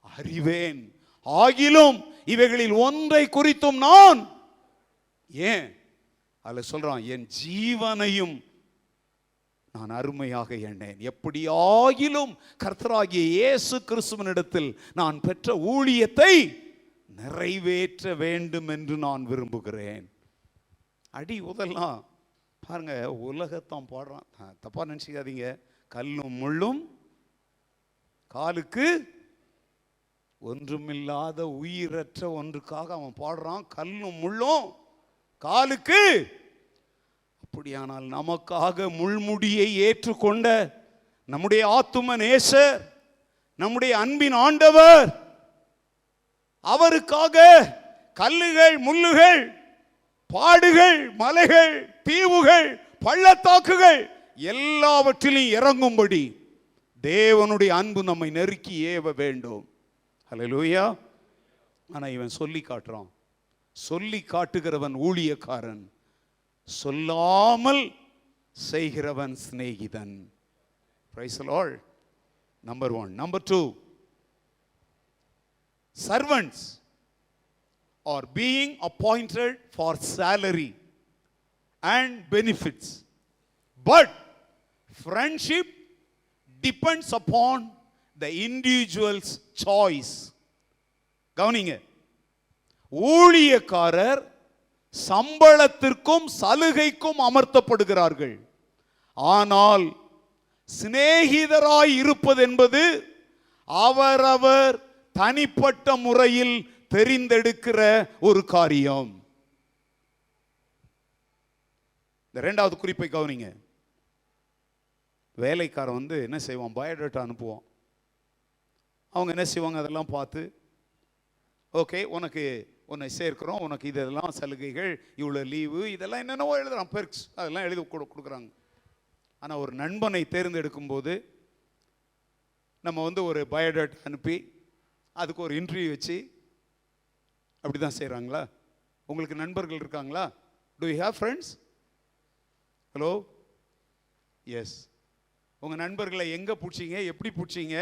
அறிவேன். ஆகிலும் இவைகளில் ஒன்றை குறித்தும் நான் ஏன் அதுல சொல்றான், என் ஜீவனையும் நான் அருமையாக எண்ணேன். எப்படி ஆகிலும் கர்த்தராகிய இயேசு கிறிஸ்துவினிடத்தில் நான் பெற்ற ஊழியத்தை நிறைவேற்ற வேண்டும் என்று நான் விரும்புகிறேன். அடி உதெல்லாம் பாருங்க, உலகத்தான் பாடுறான். தப்பா நினைச்சுக்காதீங்க. கல்லும் முள்ளும் காலுக்கு ஒன்றுமில்லாத உயிரற்ற ஒன்றுக்காக அவன் பாடுறான். கல்லும் முள்ளும் காலுக்கு. அப்படியானால் நமக்காக முள்முடியை ஏற்றுக்கொண்ட நம்முடைய ஆத்தும நேசர், நம்முடைய அன்பின் ஆண்டவர், அவருக்காக கல்லுகள், முள்ளுகள், பாடுகள், மலைகள், தீவுகள், பள்ளத்தாக்குகள் எல்லாவற்றிலும் இறங்கும்படி தேவனுடைய அன்பு நம்மை நெருக்கி ஏவ வேண்டும். ஹல்லேலூயா. ஆனா இவன் சொல்லி காட்டுறான். சொல்லி காட்டுகிறவன் ஊழியக்காரன், சொல்லாமல் செய்கிறவன் சிநேகிதன். Praise the Lord. Number 1. Number 2, servants are being appointed for salary and benefits, but friendship depends upon the individual's choice. கவனிங்க, ஊழியக்காரர் சம்பளத்திற்கும் சலுகைக்கும் அமர்த்தப்படுகிறார்கள். ஆனால் சிநேகிதராய் இருப்பது என்பது அவரவர் தனிப்பட்ட முறையில் தெரிந்தெடுக்கிற ஒரு காரியம். இந்த இரண்டாவது குறிப்பை கவனிங்க. வேலைக்காரன் என்ன செய்வான், பயோடேட்டா அனுப்புவான். அவங்க என்ன செய்வாங்க, அதெல்லாம் பார்த்து, ஓகே உனக்கு உன்னை சேர்க்கிறோம், உனக்கு இதெல்லாம் சலுகைகள், இவ்வளோ லீவு, இதெல்லாம் என்னென்னவோ எழுதுறான், பெர்க்ஸ், அதெல்லாம் எழுதி கொடுக்குறாங்க. ஆனால் ஒரு நண்பனை தேர்ந்தெடுக்கும் போது நம்ம ஒரு பயோடேட்டா அனுப்பி அதுக்கு ஒரு இன்டர்வியூ வச்சு அப்படி தான் செய்கிறாங்களா? உங்களுக்கு நண்பர்கள் இருக்காங்களா? Do you have friends? Hello, yes. உங்கள் நண்பர்களை எங்கே பிடிச்சிங்க, எப்படி பிடிச்சிங்க,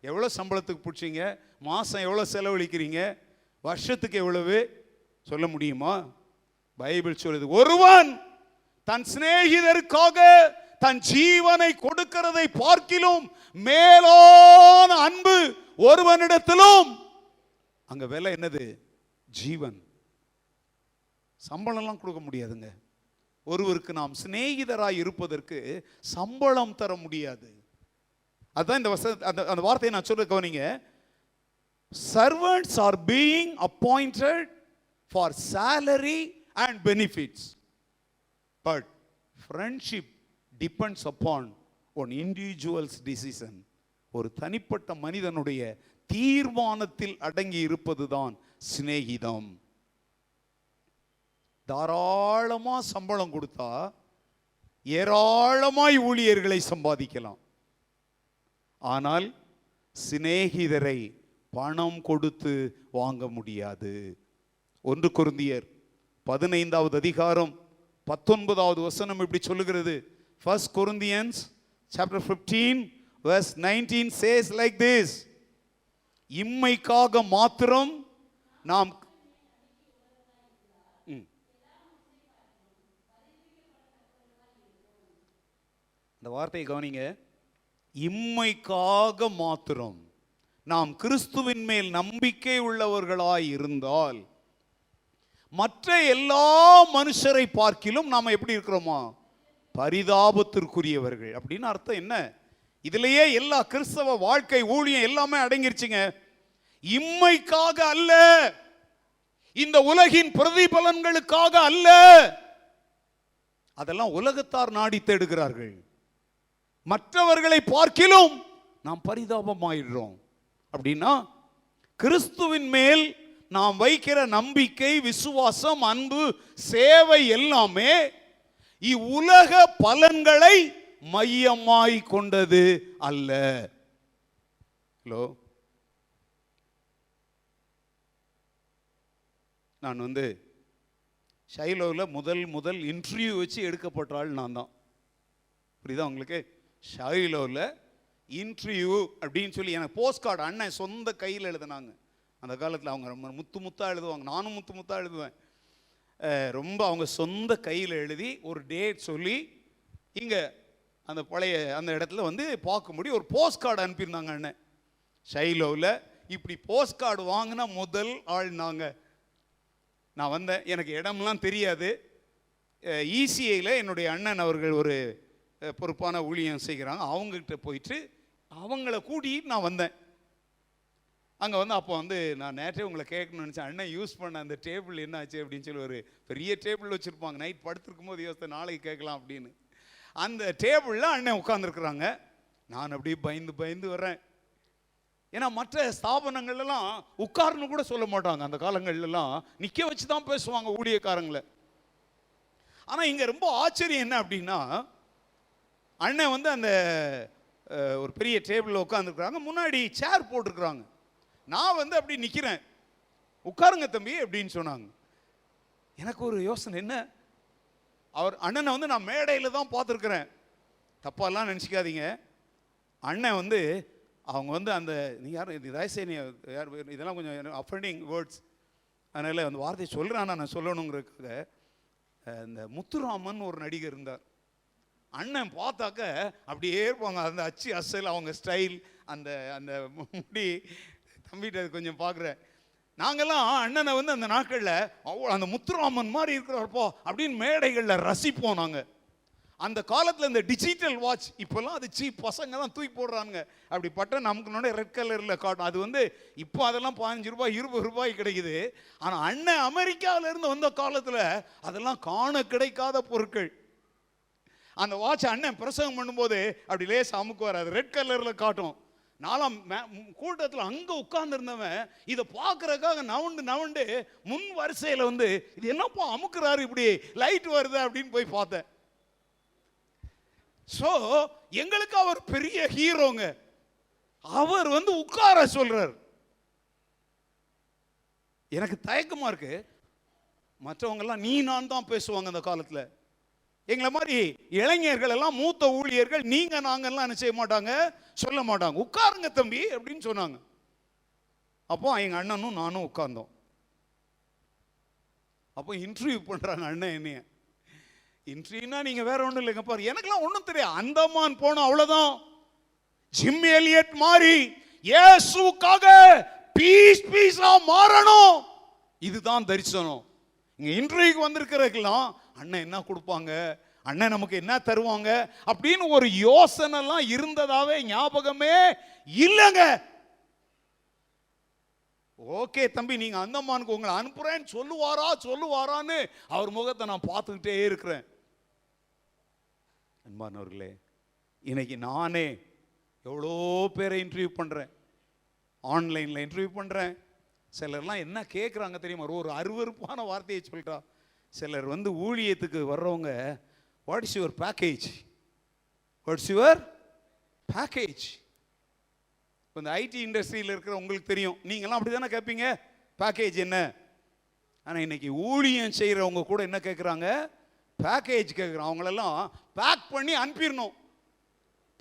எவ்வளோ சம்பளத்துக்கு பிடிச்சிங்க, மாதம் எவ்வளோ செலவழிக்கிறீங்க, வருஷத்துக்கு எவ்வளவு சொல்ல முடியுமா? பைபிள் சொல்லுது, ஒருவன் தன் சிநேகிதருக்காக தன் ஜீவனை கொடுக்கிறதை பார்க்கிலும் மேலான அன்பு ஒருவனிடத்திலும். அங்க விலை என்னது? ஜீவன். சம்பளம்லாம் கொடுக்க முடியாதுங்க. ஒருவருக்கு நாம் சிநேகிதராய் இருப்பதற்கு சம்பளம் தர முடியாது. அதான் இந்த அந்த வார்த்தையை நான் சொல்ல கவனிங்க. Servants are being appointed for salary and benefits, but friendship depends upon one individual's decision. ஒரு தனிப்பட்ட மனிதனுடைய தீர்மானத்தில் அடங்கி இருப்பதுதான் சிநேகிதம். தாராளமா சம்பளம் கொடுத்தா ஏராளமாய் ஊழியர்களை சம்பாதிக்கலாம். ஆனால் சிநேகிதரை பணம் கொடுத்து வாங்க முடியாது. 1 கொரிந்தியர் 15வது அதிகாரம் 19வது வசனம் இப்படி சொல்லுகிறது. 1 Corinthians chapter 15 verse 19 says like this: இம்மைக்காக மாத்திரம் நாம் இந்த வார்த்தையை கவனிங்க. இம்மைக்காக மாத்திரம் நாம் கிறிஸ்துவின் மேல் நம்பிக்கை உள்ளவர்களாய் இருந்தால் மற்ற எல்லா மனுஷரை பார்க்கிலும் நாம் எப்படி இருக்கிறோமா? பரிதாபத்திற்குரியவர்கள். அப்படின்னு அர்த்தம் என்ன? இதுலயே எல்லா கிறிஸ்தவ வாழ்க்கை ஊழியம் எல்லாமே அடங்கிருச்சுங்க. இம்மைக்காக அல்ல, இந்த உலகின் பிரதிபலன்களுக்காக அல்ல. அதெல்லாம் உலகத்தார் நாடி தேடுகிறார்கள். மற்றவர்களை பார்க்கிலும் நாம் பரிதாபமாயிடுறோம். அப்படின்னா கிறிஸ்துவின் மேல் நாம் வைக்கிற நம்பிக்கை, விசுவாசம், அன்பு, சேவை எல்லாமே இவ்வுலக பலன்களை மையமாய் கொண்டது அல்ல. ஹலோ, நான் ஷைலோவில் முதல் இன்டர்வியூ வச்சு எடுக்கப்பட்ட ஆள் நான் தான். புரியுதா உங்களுக்கு? ஷைலோவில் இன்டர்வியூ அப்படின்னு சொல்லி எனக்கு போஸ்ட் கார்டு அண்ணன் சொந்த கையில் எழுதினாங்க. அந்த காலத்தில் அவங்க ரொம்ப முத்தாக எழுதுவாங்க, நானும் முத்தாக எழுதுவேன். ரொம்ப அவங்க சொந்த கையில் எழுதி ஒரு டேட் சொல்லி இங்கே அந்த பழைய அந்த இடத்துல பார்க்கும்படி ஒரு போஸ்ட் கார்டு அனுப்பியிருந்தாங்க அண்ணன். ஷைலோவில் இப்படி போஸ்ட் கார்டு வாங்கினா முதல் ஆள் நான் வந்தேன். எனக்கு இடம்லாம் தெரியாது. இசிஐயில் என்னுடைய அண்ணன் அவர்கள் ஒரு பொறுப்பான ஊழியம் செய்கிறாங்க. அவங்ககிட்ட போயிட்டு அவங்கள கூட்டிகிட்டு நான் வந்தேன். அங்கே அப்போ நான் நேற்றே உங்களை கேட்கணும்னு நினச்சேன். அண்ணன் யூஸ் பண்ண அந்த டேபிள் என்ன ஆச்சு அப்படின்னு சொல்லி ஒரு பெரிய டேபிள் வச்சுருப்பாங்க. நைட் படுத்துருக்கும் போது யோசித்த நாளைக்கு கேட்கலாம் அப்படின்னு. அந்த டேபிளில் அண்ணன் உட்காந்துருக்குறாங்க. நான் அப்படியே பயந்து வர்றேன். ஏன்னா மற்ற ஸ்தாபனங்கள்லாம் உட்கார்னு கூட சொல்ல மாட்டாங்க. அந்த காலங்கள்லாம் நிற்க வச்சு தான் பேசுவாங்க ஊழியக்காரங்களை. ஆனால் இங்கே ரொம்ப ஆச்சரியம் என்ன அப்படின்னா, அண்ணன் அந்த ஒரு பெரிய டேபிளில் உட்காந்துருக்குறாங்க. முன்னாடி சேர் போட்டிருக்குறாங்க. நான் அப்படி நிற்கிறேன். உட்காருங்க தம்பி அப்படின்னு சொன்னாங்க. எனக்கு ஒரு யோசனை, என்ன அவர் அண்ணனை நான் மேடையில் தான் பார்த்துருக்குறேன். தப்பாலாம் நினச்சிக்காதீங்க. அண்ணன் அவங்க அந்த நீங்கள் யாரும் இது தயவுசெய்து யார் இதெல்லாம் கொஞ்சம் அஃபெண்டிங் வேர்ட்ஸ், அதனால் அந்த வார்த்தையை சொல்கிறேன். நான் சொல்லணுங்கிறதுக்காக இந்த முத்துராமன் ஒரு நடிகர் இருந்தார். அண்ணன் பார்த்தாக்க அப்படியே இருப்பாங்க. அந்த அச்சு அசல் அவங்க ஸ்டைல், அந்த அந்த முடி. தம்பிகிட்ட கொஞ்சம் பார்க்குறேன். நாங்கள்லாம் அண்ணனை அந்த நாட்களில் அந்த முத்துராமன் மாதிரி இருக்கிறப்போ அப்படின்னு மேடைகளில் ரசிப்போம். நாங்கள் அந்த காலத்தில் இந்த டிஜிட்டல் வாட்ச் இப்போல்லாம் அது சீப், பசங்க தான் தூக்கி போடுறாங்க. அப்படி பட்ட நமக்கு ரெட் கலரில் காட்டும். அது இப்போ அதெல்லாம் 15 ரூபாய் 20 ரூபாய் கிடைக்குது. ஆனால் அண்ணன் அமெரிக்காவிலேருந்து வந்த காலத்தில் அதெல்லாம் காண கிடைக்காத பொருட்கள். அந்த வாட்ச் அண்ணன் பிரசங்கம் பண்ணும்போது அப்படி லேசாக அமுக்குவார், அது ரெட் கலரில் காட்டும். நாலாம் கூட்டத்தில் அங்கே உட்கார்ந்துருந்தவன் இதை பார்க்குறதுக்காக நவுண்டு முன் வரிசையில் இது என்னப்பா அமுக்குறாரு, இப்படி லைட் வருது அப்படின்னு போய் பார்த்தேன். ஸோ எங்களுக்கு அவர் பெரிய ஹீரோங்க. அவர் உட்கார சொல்றார். எனக்கு தயக்கமா இருக்கு. மற்றவங்கெல்லாம் நீ நான் தான் பேசுவாங்க அந்த காலத்தில். எங்களை மாதிரி இளைஞர்கள் எல்லாம் மூத்த ஊழியர்கள் நீங்க நாங்கெல்லாம் என்ன செய்ய மாட்டாங்க, சொல்ல மாட்டாங்க. உட்காருங்க தம்பி அப்படின்னு சொன்னாங்க. அப்போ எங்க அண்ணனும் நானும் உட்கார்ந்தோம். அப்போ இன்டர்வியூ பண்றாங்க அண்ணன் என்னைய. இன்டர்வியூனா நீங்க வேற ஒன்றும் இல்லைங்க பாரு, எனக்கெல்லாம் ஒன்றும் தெரியாது. அந்தமான் போனோம் அவ்வளவுதான். ஜிம் எலியட் மாதிரி இயேசுவுக்காக பீஸா மாறணும், இதுதான் தரிசனம். இங்க இன்டர்வியூக்கு வந்திருக்கிறதுக்கெல்லாம் அண்ணன் என்ன கொடுப்பாங்க, அண்ணன் நமக்கு என்ன தருவாங்க அப்படின்னு ஒரு யோசனை எல்லாம் இருந்ததாவே ஞாபகமே இல்லைங்க. ஓகே தம்பி நீங்க அந்தமானுக்கு உங்களை அனுப்புறேன்னு சொல்லுவாரான்னு அவர் முகத்தை நான் பார்த்துக்கிட்டே இருக்கிறேன். அன்பானவர்களே, இன்னைக்கு நானே எவ்வளோ பேரை இன்டர்வியூ பண்ணுறேன், ஆன்லைனில் இன்டர்வியூ பண்ணுறேன். சிலர்லாம் என்ன கேட்குறாங்க தெரியுமா, ஒரு அருவருப்பான வார்த்தையை சொல்கிறா. சிலர் ஊழியத்துக்கு வர்றவங்க, what is your package, what's your package. இப்போ இந்த ஐடி இண்டஸ்ட்ரியில் இருக்கிற உங்களுக்கு தெரியும், நீங்களாம் அப்படி தானே கேட்பீங்க, பேக்கேஜ் என்ன. ஆனால் இன்னைக்கு ஊழியம் செய்கிறவங்க கூட என்ன கேட்குறாங்க, பேக்கேஜ் கேட்குறான். அவங்களெல்லாம் பேக் பண்ணி அனுப்பிடணும்.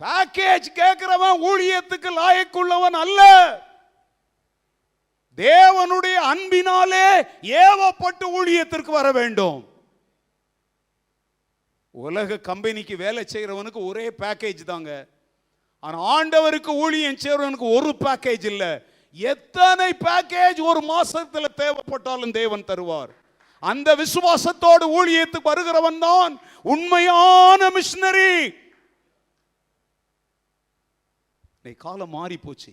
பேக்கேஜ் கேட்கிறவன் ஊழியத்துக்கு லாயக்குள்ளவன் அல்ல. தேவனுடைய அன்பினாலே ஏவப்பட்டு ஊழியத்திற்கு வர வேண்டும். உலக கம்பெனிக்கு வேலை செய்கிறவனுக்கு ஒரே பேக்கேஜ் தாங்க. ஆனா ஆண்டவருக்கு ஊழியம் செய்கிறவனுக்கு ஒரு பேக்கேஜ் இல்லை. எத்தனை பேக்கேஜ் ஒரு மாசத்துல தேவைப்பட்டாலும் தேவன் தருவார். அந்த விசுவாசத்தோடு ஊழியத்துக்கு வருகிறவன் தான் உண்மையான மிஷனரி. காலம் மாறி போச்சு.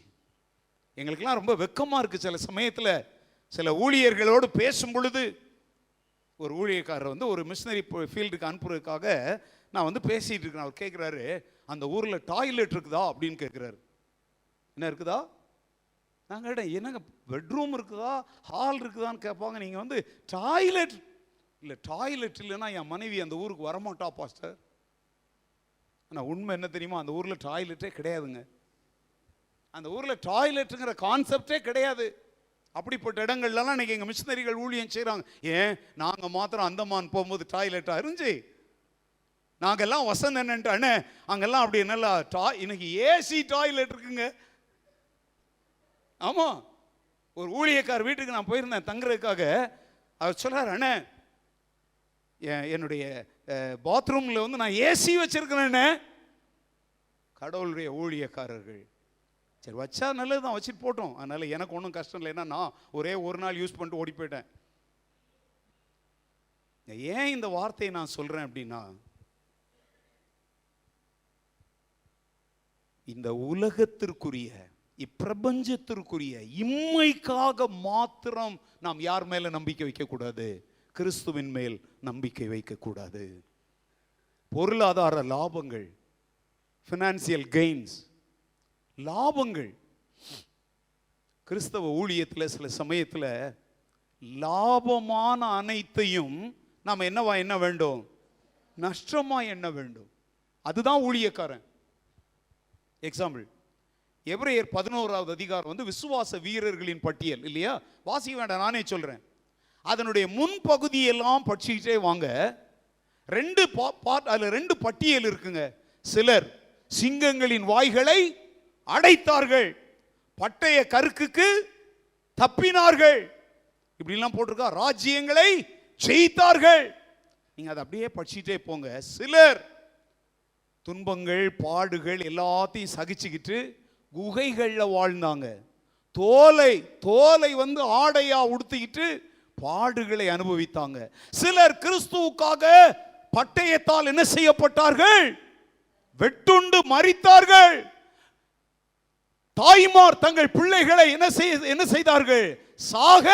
எங்களுக்கெல்லாம் ரொம்ப வெக்கமா இருக்கு. சில சமயத்தில் சில ஊழியர்களோடு பேசும் பொழுது, ஒரு ஊழியக்காரர் ஒரு மிஷனரி ஃபீல்டுக்கு அனுப்புறதுக்காக நான் பேசிட்டு இருக்கிறேன். அவர் கேட்குறாரு, அந்த ஊரில் டாய்லெட் இருக்குதா அப்படின்னு கேட்குறாரு. என்ன இருக்குதா? நாங்கள் என்னங்க பெட்ரூம் இருக்குதா ஹால் இருக்குதான்னு கேட்பாங்க. நீங்கள் டாய்லெட் இல்லை டாய்லெட் இல்லைன்னா என் மனைவி அந்த ஊருக்கு வரமாட்டா பாஸ்டர். ஆனால் உண்மை என்ன தெரியுமா, அந்த ஊரில் டாய்லெட்டே கிடையாதுங்க. அந்த ஊரில் டாய்லெட்டுங்கிற கான்செப்டே கிடையாது. அப்படிப்பட்ட இடங்கள்லாம் இன்னைக்கு எங்கள் மிஷினரிகள் ஊழியம் செய்கிறாங்க. ஏன், நாங்கள் மாத்திரம் அந்தமான் போகும்போது டாய்லெட்டாக இருந்துச்சு, நாங்கெல்லாம் வசந்த என்னன்ட்டு அண்ணே அங்கெல்லாம் அப்படி நல்லா இன்னைக்கு ஏசி டாய்லெட் இருக்குங்க. ஆமாம், ஒரு ஊழியக்கார் வீட்டுக்கு நான் போயிருந்தேன் தங்குறதுக்காக. அவர் சொல்கிறார், அண்ணே என்னுடைய பாத்ரூமில் வந்து நான் ஏசி வச்சிருக்கிறேன்னு. கடவுளுடைய ஊழியக்காரர்கள் சரி வச்சா நல்லது தான், வச்சுட்டு போட்டோம். அதனால் எனக்கு ஒன்றும் கஷ்டம் இல்லை. ஏன்னா நான் ஒரே ஒரு நாள் யூஸ் பண்ணிட்டு ஓடி போயிட்டேன். ஏன் இந்த வார்த்தையை நான் சொல்கிறேன் அப்படின்னா, இந்த உலகத்திற்குரிய இப்பிரபஞ்சத்திற்குரிய இம்மைக்காக மாத்திரம் நாம் யார் மேல நம்பிக்கை வைக்கக்கூடாது, கிறிஸ்துவின் மேல் நம்பிக்கை வைக்கக்கூடாது. பொருளாதார லாபங்கள், ஃபினான்சியல் கெயின்ஸ், லாபங்கள். கிறிஸ்தவ ஊழியத்தில் சில சமயத்தில் லாபமான அனைத்தையும் நாம் என்னவா என்ன வேண்டும், நஷ்டமா என்ன வேண்டும். அதுதான் ஊழியக்காரன். எக்ஸாம்பிள், எபிரேயர் 11வது அதிகாரம் வந்து விசுவாச வீரர்களின் பட்டியல் இல்லையா, வாசிக்க வேண்டாம், நானே சொல்றேன். அதனுடைய முன்பகுதியெல்லாம் படிச்சுக்கிட்டே வாங்க. அதுல 2 பட்டியல் இருக்குங்க. சிலர் சிங்கங்களின் வாய்களை அடைத்தார்கள், பட்டய கருக்குக்கு தப்பினார்கள், இப்படிலாம் போட்டிருக்கா. ராஜ்யங்களை ஜெயித்தார்கள். நீங்க அதை அப்படியே படிச்சுட்டே போங்க. சிலர் துன்பங்கள் பாடுகள் எல்லாத்தையும் சகிச்சுக்கிட்டு குகைகள்ல வாழ்ந்தாங்க. தோலை வந்து ஆடையா உடுத்திக்கிட்டு பாடுகளை அனுபவித்தாங்க. சிலர் கிறிஸ்துவுக்காக பட்டயத்தால் என்ன செய்யப்பட்டார்கள், வெட்டுண்டு மரித்தார்கள். தாய்மார் தங்கள் பிள்ளைகளை என்ன செய்தார்கள், சாக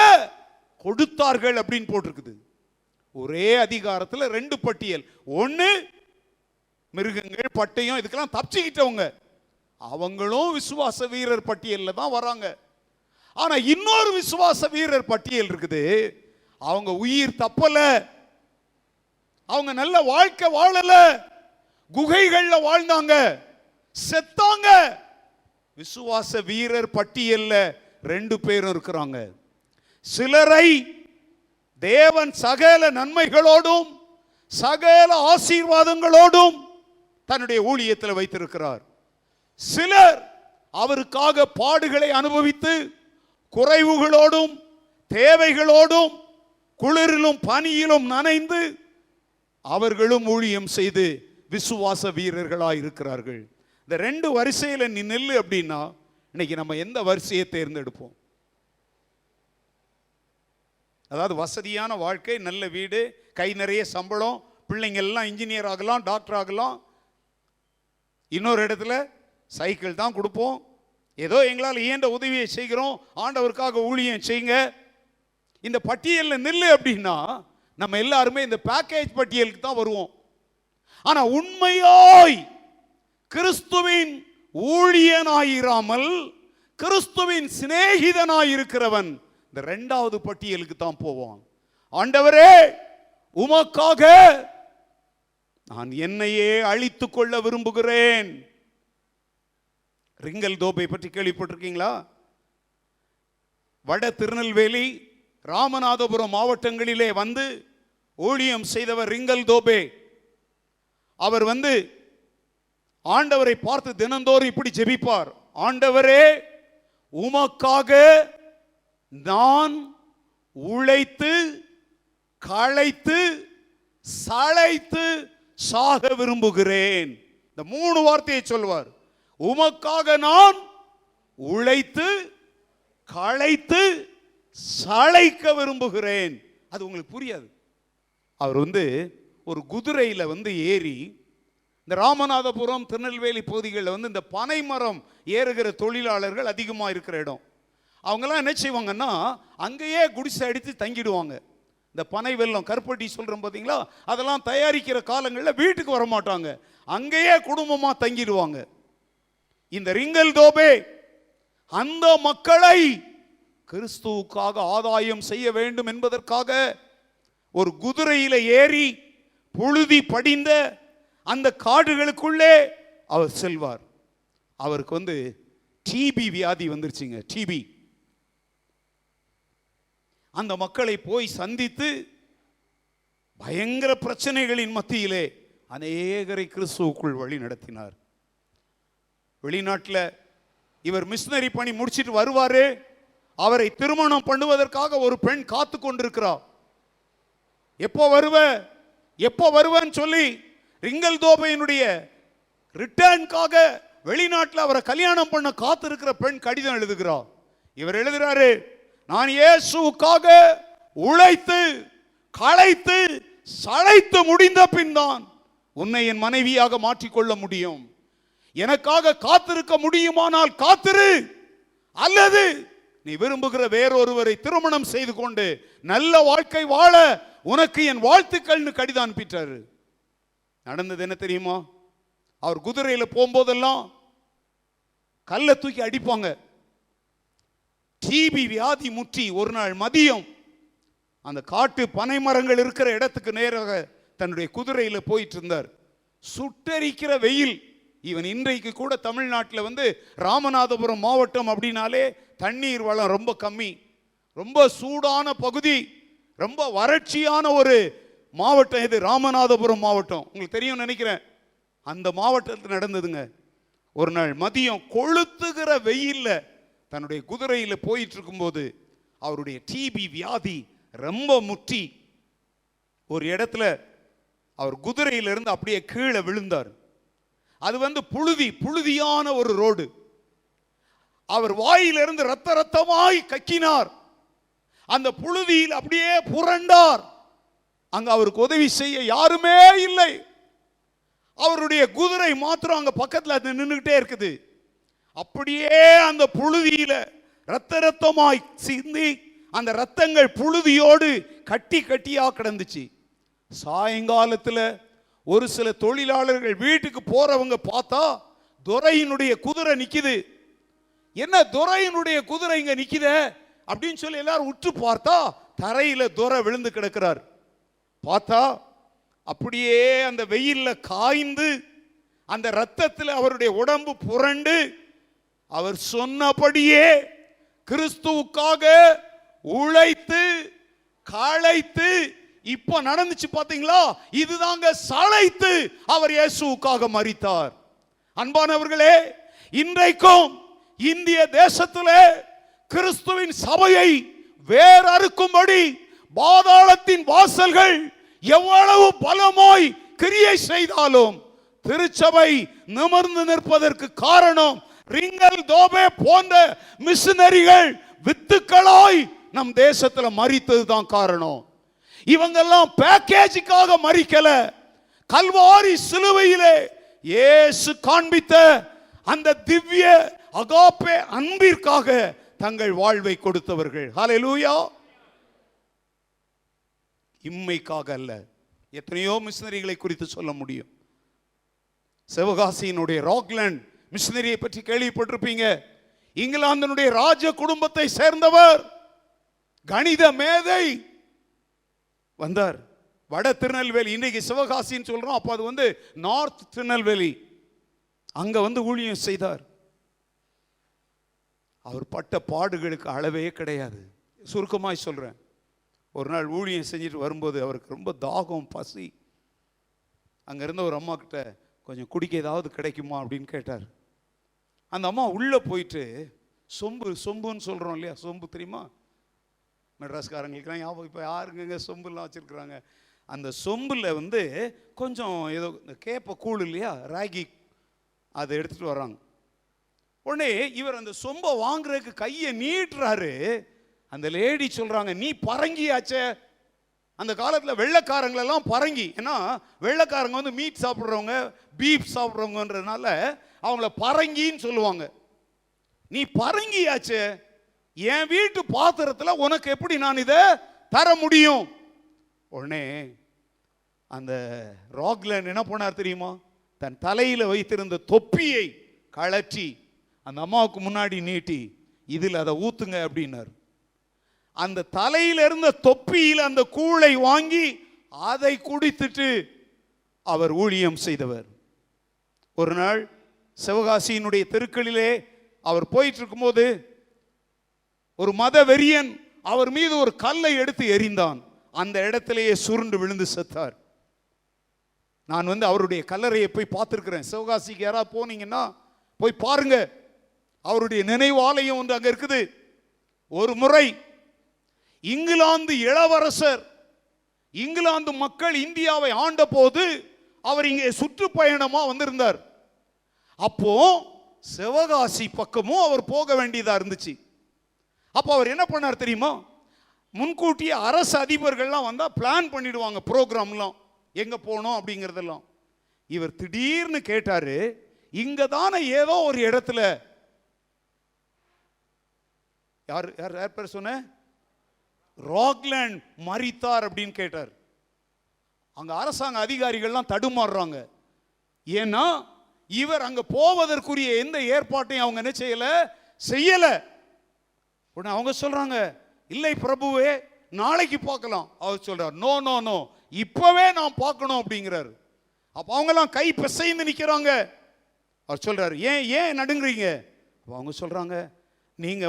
கொடுத்தார்கள் அப்படின்னு போட்டிருக்குது. ஒரே அதிகாரத்தில் 2 பட்டியல். ஒன்னு மிருகங்கள் பட்டயம் இதுக்கெல்லாம் தப்பிச்சுக்கிட்டவங்க, அவங்களும் விசுவாச வீரர் பட்டியல்ல தான் வராங்க. ஆனா இன்னொரு விசுவாச வீரர் பட்டியல் இருக்குது. அவங்க உயிர் தப்பல, அவங்க நல்ல வாழ்க்கை வாழல, குகைகள்ல வாழ்ந்தாங்க, செத்தாங்க. விசுவாச வீரர் பட்டியல்ல 2 பேரும் இருக்கிறாங்க. சிலரை தேவன் சகல நன்மைகளோடும் சகல ஆசீர்வாதங்களோடும் தன்னுடைய ஊழியத்தில் வைத்திருக்கிறார். சிலர் அவருக்காக பாடுகளை அனுபவித்து குறைவுகளோடும் தேவைகளோடும் குளிரிலும் பனியிலும் நனைந்து அவர்களும் ஊழியம் செய்து விசுவாச வீரர்களாக இருக்கிறார்கள். இந்த 2 வரிசையில் நீ நெல்லு அப்படின்னா இன்னைக்கு நம்ம எந்த வரிசையை தேர்ந்தெடுப்போம்? அதாவது வசதியான வாழ்க்கை, நல்ல வீடு, கை நிறைய சம்பளம், பிள்ளைங்க எல்லாம் இன்ஜினியர் ஆகலாம், டாக்டர் ஆகலாம். இன்னொரு இடத்துல சைக்கிள் தான் கொடுப்போம், ஏதோ எங்களால் இயன்ற உதவியை செய்கிறோம், ஆண்டவருக்காக ஊழியம் செய்யுங்க. இந்த பட்டியலில் நில்லு அப்படின்னா நம்ம எல்லாருமே இந்த பேக்கேஜ் பட்டியலுக்கு தான் வருவோம். ஆனா உண்மையாய் கிறிஸ்துவின் ஊழியனாயிராமல் கிறிஸ்துவின் சிநேகிதனாயிருக்கிறவன் இந்த 2வது பட்டியலுக்கு தான் போவான். ஆண்டவரே உமக்காக நான் என்னையே அழித்துக் கொள்ள விரும்புகிறேன். ரிங்கல் தோபை பற்றி கேள்விப்பட்டிருக்கீங்களா? வட திருநெல்வேலி, ராமநாதபுரம் மாவட்டங்களிலே வந்து ஊழியம் செய்தவர் ரிங்கல் தோபே. அவர் வந்து ஆண்டவரை பார்த்து தினந்தோறும் இப்படி ஜெபிப்பார், ஆண்டவரே உமக்காக நான் உழைத்து களைத்து சளைத்து சாக விரும்புகிறேன். இந்த 3 வார்த்தையை சொல்வார். உமக்காக நான் உழைத்து களைத்து சளைக்க விரும்புகிறேன். அது உங்களுக்கு புரியாது. அவர் வந்து ஒரு குதிரையில வந்து ஏறி இந்த ராமநாதபுரம் திருநெல்வேலி பகுதிகளில் வந்து இந்த பனை மரம் ஏறுகிற தொழிலாளர்கள் அதிகமாக இருக்கிற இடம். அவங்கெல்லாம் என்ன செய்வாங்கன்னா அங்கேயே குடிசை அடித்து தங்கிடுவாங்க. இந்த பனை வெல்லம் கருப்பட்டி சொல்றோம் பார்த்தீங்களா, அதெல்லாம் தயாரிக்கிற காலங்களில் வீட்டுக்கு வர மாட்டாங்க, அங்கேயே குடும்பமா தங்கிடுவாங்க. இந்த ரிங்கல் தோபே அந்த மக்களை கிறிஸ்துவுக்காக ஆதாயம் செய்ய வேண்டும் என்பதற்காக ஒரு குதிரையில ஏறி புழுதி படிந்த அந்த காடுகளுக்குள்ளே அவர் செல்வார். அவருக்கு டிபி வியாதி வந்துருச்சுங்க. டிபி. அந்த மக்களை போய் சந்தித்து பயங்கர பிரச்சனைகளின் மத்தியிலே அநேகரை கிறிஸ்துவுக்குள் வழி நடத்தினார். வெளிநாட்டில் இவர் மிஷனரி பணி முடிச்சிட்டு வருவாரு. அவரை திருமணம் பண்ணுவதற்காக ஒரு பெண் காத்து கொண்டிருக்கிறார். எப்போ வருவன்னு சொல்லி ரிங்கல் தோபையினுடைய ரிட்டர்னுக்காக வெளிநாட்டில் அவரை கல்யாணம் பண்ண காத்திருக்கிற பெண் கடிதம் எழுதுகிறார். இவர் எழுதுறாரு, நான் இயேசுவுக்காக உழைத்து களைத்து சளைத்து முடிந்த பின் தான் உன்னை என் மனைவியாக மாற்றிக்கொள்ள முடியும். எனக்காக காத்திருக்க முடியுமானால் காத்திரு, அல்லது நீ விரும்புகிற வேறொருவரை திருமணம் செய்து கொண்டு நல்ல வாழ்க்கை வாழ உனக்கு என் வாழ்த்துக்கள்னு கடிதம் அனுப்பிட்டாரு. நடந்தது என்ன தெரியுமா? அவர் குதிரையில போகும்போதெல்லாம் கல்லை தூக்கி அடிப்பாங்க. டிபி வியாதி முற்றி ஒரு நாள் மதியம் அந்த காட்டு பனை மரங்கள் இருக்கிற இடத்துக்கு நேராக தன்னுடைய குதிரையில போயிட்டு இருந்தார். சுட்டரிக்கிற வெயில். இவன் இன்றைக்கு கூட தமிழ்நாட்டில் ராமநாதபுரம் மாவட்டம் அப்படின்னாலே தண்ணீர் வளம் ரொம்ப கம்மி, ரொம்ப சூடான பகுதி, ரொம்ப வறட்சியான ஒரு மாவட்டம் இது ராமநாதபுரம் மாவட்டம். உங்களுக்கு தெரியும் நினைக்கிறேன். அந்த மாவட்டத்தில் நடந்ததுங்க. ஒரு நாள் மதியம் கொளுத்துகிற வெயில்ல தன்னுடைய குதிரையில போயிட்டு இருக்கும்போது அவருடைய டிபி வியாதி ரொம்ப முற்றி ஒரு இடத்துல அவர் குதிரையிலிருந்து அப்படியே கீழே விழுந்தார். அது புழுதியான ஒரு ரோடு. அவர் வாயிலிருந்து ரத்த ரத்தமாய் கக்கினார். அந்த புழுதியில் அப்படியே புரண்டார். அங்க அவருக்கு உதவி செய்ய யாருமே இல்லை. அவருடைய குதிரை மாத்திரம் அங்க பக்கத்துல நின்றுகிட்டே இருக்குது. அப்படியே அந்த புழுதியில ரத்த ரத்தமாய் சிந்தி அந்த ரத்தங்கள் புழுதியோடு கட்டி கட்டியா கிடந்துச்சு. சாயங்காலத்தில் ஒரு சில தொழிலாளர்கள் வீட்டுக்கு போறவங்க பார்த்தா துரையினுடைய குதிரை நிக்குது. என்ன துரையினுடைய குதிரை இங்க நிக்குத அப்படின்னு சொல்லி எல்லாரும் உற்று பார்த்தா தரையில துரை விழுந்து கிடக்கிறார். பார்த்தா அப்படியே அந்த வெயில்ல காய்ந்து அந்த ரத்தத்தில் அவருடைய உடம்பு புரண்டு அவர் சொன்னபடியே கிறிஸ்துவுக்காக உழைத்து களைத்து இப்ப நடந்துச்சு பாத்தீங்களா? இதுதாங்க சளைத்து அவர் இயேசுவுக்காக மரித்தார். அன்பானவர்களே, இன்றைக்கும் இந்திய தேசத்திலே கிறிஸ்துவின் சபையை வேர் அறுக்கும்படி பாதாளத்தின் வாசல்கள் எவ்வளவு பலமாய் கிரியை செய்தாலும் திருச்சபை நிமிர்ந்து நிற்பதற்கு காரணம் ரிங்கல் தோபே போன்ற மிஷனரிகள் வித்துக்களாய் நம் தேசத்துல மரித்தது தான் காரணம். இவங்கெல்லாம் பேக்கேஜுக்காக மரிக்கல. கல்வாரி சிலுவையிலே இயேசு காண்பித்த அந்த திவ்ய அகாப்பே அன்பிற்காக தங்கள் வாழ்வை கொடுத்தவர்கள். ஹல்லேலூயா. இம்மைக்காக அல்ல. எத்தனையோ மிஷனரிகளை குறித்து சொல்ல முடியும். சிவகாசியினுடைய ராக்லாண்ட் மிஷனரியை பற்றி கேள்விப்பட்டிருப்பீங்க. இங்கிலாந்தினுடைய ராஜ குடும்பத்தை சேர்ந்தவர், கணித மேதை வந்தார். வட திருநெல்வேலி, இன்றைக்கு சிவகாசின்னு சொல்றோம், அப்போ அது நார்த் திருநெல்வேலி. அங்க ஊழியம் செய்தார். அவர் பட்ட பாடுகளுக்கு அளவே கிடையாது. சுருக்கமாய் சொல்றேன். ஒரு நாள் ஊழியம் செஞ்சுட்டு வரும்போது அவருக்கு ரொம்ப தாகம், பசி. அங்க இருந்த ஒரு அம்மா கிட்ட கொஞ்சம் குடிக்க ஏதாவது கிடைக்குமா அப்படின்னு கேட்டார். அந்த அம்மா உள்ள போயிட்டு சொம்புன்னு சொல்றோம் இல்லையா, சொம்பு தெரியுமா? மெட்ராஸ்காரங்களுக்குலாம் ஞாபகம். இப்போ யாருங்க சொம்புலாம் வச்சுருக்குறாங்க. அந்த சொம்பில் கொஞ்சம் ஏதோ கேப்ப கூழ் இல்லையா, ராகி, அதை எடுத்துகிட்டு வர்றாங்க. உடனே இவர் அந்த சொம்பை வாங்குறதுக்கு கையை நீட்டுறாரு. அந்த லேடி சொல்கிறாங்க, நீ பரங்கியாச்சே. அந்த காலத்தில் வெள்ளைக்காரங்களெல்லாம் பரங்கி, ஏன்னா வெள்ளைக்காரங்க மீட் சாப்பிட்றவங்க, பீஃப் சாப்பிட்றவங்கன்றதுனால அவங்கள பரங்கின்னு சொல்லுவாங்க. நீ பரங்கியாச்சே, என் வீட்டு பாத்திரத்தில் உனக்கு எப்படி நான் இதை தர முடியும்? உடனே அந்த ராக்லாண்ட் என்ன பண்ணார் தெரியுமா? தன் தலையில் வைத்திருந்த தொப்பியை கழற்றி அந்த அம்மாவுக்கு முன்னாடி நீட்டி, இதில் அதை ஊத்துங்க அப்படின்னார். அந்த தலையில இருந்த தொப்பியில் அந்த கூளை வாங்கி அதை குடித்துட்டு அவர் ஊழியம் செய்தவர். ஒரு நாள் சிவகாசியினுடைய தெருக்களிலே அவர் போயிட்டு இருக்கும்போது ஒரு மத வெறியன் அவர் மீது ஒரு கல்லை எடுத்து எறிந்தான். அந்த இடத்திலேயே சுருண்டு விழுந்து செத்தார். நான் அவருடைய கல்லறையை போய் பார்த்துருக்கிறேன். சிவகாசிக்கு யாராவது போனீங்கன்னா போய் பாருங்க. அவருடைய நினைவாலயம் ஒன்று அங்க இருக்குது. ஒரு முறை இங்கிலாந்து இளவரசர், இங்கிலாந்து மக்கள் இந்தியாவை ஆண்ட போது அவர் இங்கே சுற்றுப்பயணமா வந்திருந்தார். அப்போ சிவகாசி பக்கமும் அவர் போக வேண்டியதா இருந்துச்சு. அப்போ அவர் என்ன பண்ணார் தெரியுமா? முன்கூட்டியே அரசு அதிபர்கள்லாம் வந்தா பிளான் பண்ணிடுவாங்க ப்ரோக்ராம்லாம், எங்க போனோம் அப்படிங்கிறதெல்லாம். இவர் திடீர்னு கேட்டாரு, இங்க தானே ஏதோ ஒரு இடத்துல யார் யார் யார் பேர் சொன்ன, ராக்லேண்ட் மரித்தார் அப்படின்னு கேட்டார். அங்க அரசாங்க அதிகாரிகள்லாம் தடுமாறுறாங்க. ஏன்னா இவர் அங்க போவதற்குரிய எந்த ஏற்பாட்டையும் அவங்க என்ன செய்யல. உடனே அவங்க சொல்றாங்க, இல்லை பிரபுவே, நாளைக்கு பார்க்கலாம். அவர் சொல்றார், நோ நோ நோ, இப்பவே நான் பார்க்கணும் அப்படிங்கிறார். அப்ப அவங்கெல்லாம் கை பிசைந்து நிக்கிறாங்க. அவர் சொல்றாரு, ஏன் ஏன் நடுங்குறீங்க? அவங்க சொல்றாங்க, நீங்க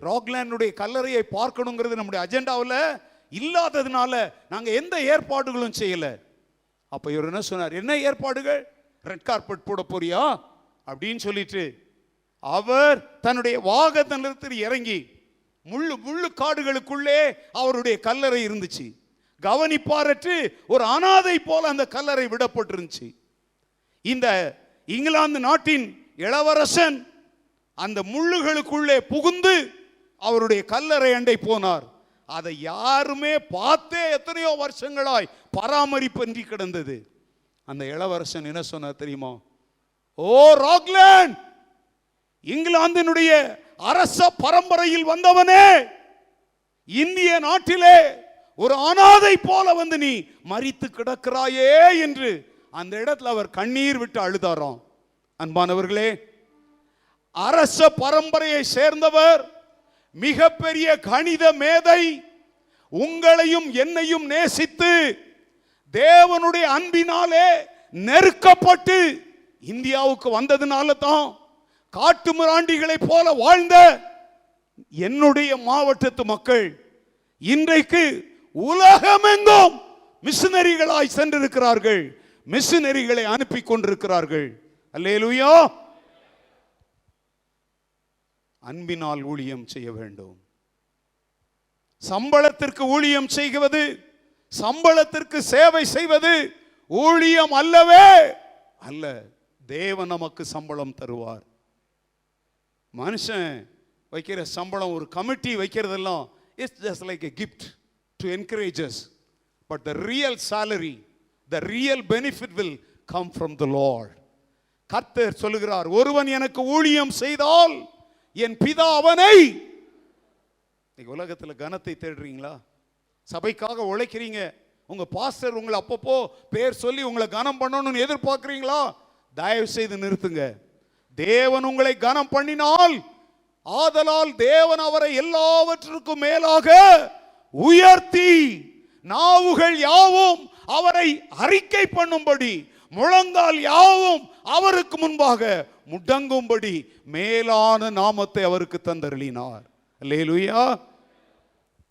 ராக்லேண்டுடைய கல்லறையை பார்க்கணுங்கிறது நம்முடைய அஜெண்டாவில் இல்லாததுனால நாங்க எந்த ஏற்பாடுகளும் செய்யல. அப்ப இவர் என்ன சொன்னார், என்ன ஏற்பாடுகள்? ரெட் கார்பெட் போட போறியா அப்படின்னு சொல்லிட்டு அவர் தன்னுடைய வாகனத்தில் இறங்கி முள்ளு காடுகளுக்குள்ளே அவருடைய கல்லறை இருந்துச்சு. கவனிப்பாரற்று ஒரு அனாதை போல அந்த கல்லறை விடப்பட்டிருந்துச்சு. இந்த இங்கிலாந்து நாட்டின் இளவரசன் அந்த முள்ளுகளுக்குள்ளே புகுந்து அவருடைய கல்லறை அண்டை போனார். அதை யாருமே பார்த்தே எத்தனையோ வருஷங்களாய் பராமரிப்பின்றி கிடந்தது. அந்த இளவரசன் என்ன சொன்னார் தெரியுமா? ஓ ராக்லேண்ட், இங்கிலாந்தினுடைய அரச பரம்பரையில் வந்தவனே, இந்திய நாட்டிலே ஒரு அனாதை போல நீ மரித்து கிடக்கிறாயே என்று அந்த இடத்துல அவர் கண்ணீர் விட்டு அழுதாராம். அன்பானவர்களே, அரச பரம்பரையை சேர்ந்தவர், மிகப்பெரிய கணித மேதை, உங்களையும் என்னையும் நேசித்து தேவனுடைய அன்பினாலே நெருக்கப்பட்டு இந்தியாவுக்கு வந்ததுனால தான் காட்டு மிராண்டிகளை போல வாழ்ந்த என்னுடைய மாவட்டத்து மக்கள் இன்றைக்கு உலகமெங்கும் மிஷனரிகளாய் சென்றிருக்கிறார்கள், மிஷனரிகளை அனுப்பி கொண்டிருக்கிறார்கள். அல்லேலூயா. அன்பினால் ஊழியம் செய்ய வேண்டும். சம்பளத்திற்கு ஊழியம் செய்வது, சம்பளத்திற்கு சேவை செய்வது ஊழியம் அல்லவே அல்ல. தேவன் நமக்கு சம்பளம் தருவார். மனுஷன் வைக்கிற சம்பளம், ஒரு கமிட்டி வைக்கிறதெல்லாம் it's just like a gift to encourage us, but the real salary, the real benefit will come from the Lord. கர்த்தர் சொல்லுகிறார், ஒருவன் எனக்கு ஊழியம் செய்தால் என் பிதா அவனை. உலகத்துல கனத்தை தேடுறீங்களா? சபைக்காக உழைக்கிறீங்க, உங்க பாஸ்டர் உங்களை அப்பப்போ பேர் சொல்லி உங்களை கனம் பண்ணணும்னு எதிர்பார்க்கிறீங்களா? தயவு செய்து நிறுத்துங்க. தேவன் உங்களை கனம் பண்ணினால், ஆதலால் தேவன் அவரை எல்லாவற்றிற்கும் மேலாக உயர்த்தி நாவுகள் யாவும் அவரை அறிக்கை பண்ணும்படி, முழங்கால் யாவும் அவருக்கு முன்பாக முடங்கும்படி மேலான நாமத்தை அவருக்கு தந்தருளினார். அல்லேலூயா.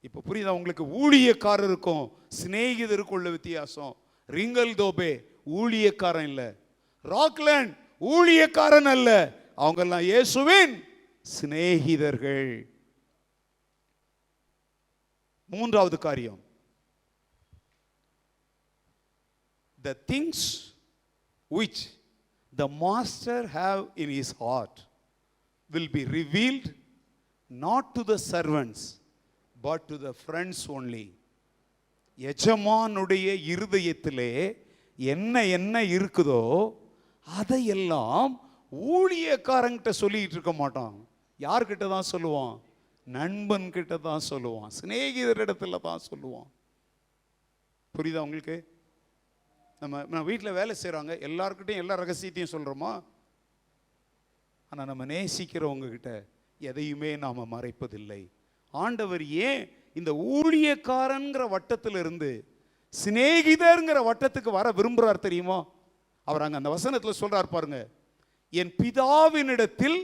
இப்ப புரியுதா உங்களுக்கு? ஊழியக்காரருக்கும் சிநேகிதருக்கும் உள்ள வித்தியாசம். ரிங்கல் தோபே ஊழியக்காரன் இல்ல, ராக்லேண்ட் ஊழியக்காரன் அல்ல, அவங்க எல்லாம் இயேசுவின் சிநேகிதர்கள். மூன்றாவது காரியம், the things which the master have in his heart will be revealed not to the servants but to the friends only. எஜமானுடைய இருதயத்திலே என்ன என்ன இருக்குதோ அதையெல்லாம் ஊழியக்காரங்கிட்ட சொல்லிட்டு இருக்க மாட்டான். யார்கிட்ட தான் சொல்லுவான்? நண்பன் கிட்ட தான் சொல்லுவான், சிநேகிதரிடத்துல தான் சொல்லுவான். புரியுதா உங்களுக்கு? நம்ம வீட்டில் வேலை செய்கிறாங்க, எல்லாருக்கிட்டையும் எல்லா ரகசியத்தையும் சொல்கிறோமா? ஆனால் நம்ம நேசிக்கிறவங்க கிட்ட எதையுமே நாம் மறைப்பதில்லை. ஆண்டவர் ஏன் இந்த ஊழியக்காரன்கிற வட்டத்திலிருந்து சிநேகிதர்ங்கிற வட்டத்துக்கு வர விரும்புறார் தெரியுமா? அவர் அங்க அந்த வசனத்தில் சொல்றார் பாருங்க, என் பிதாவினிடத்தில்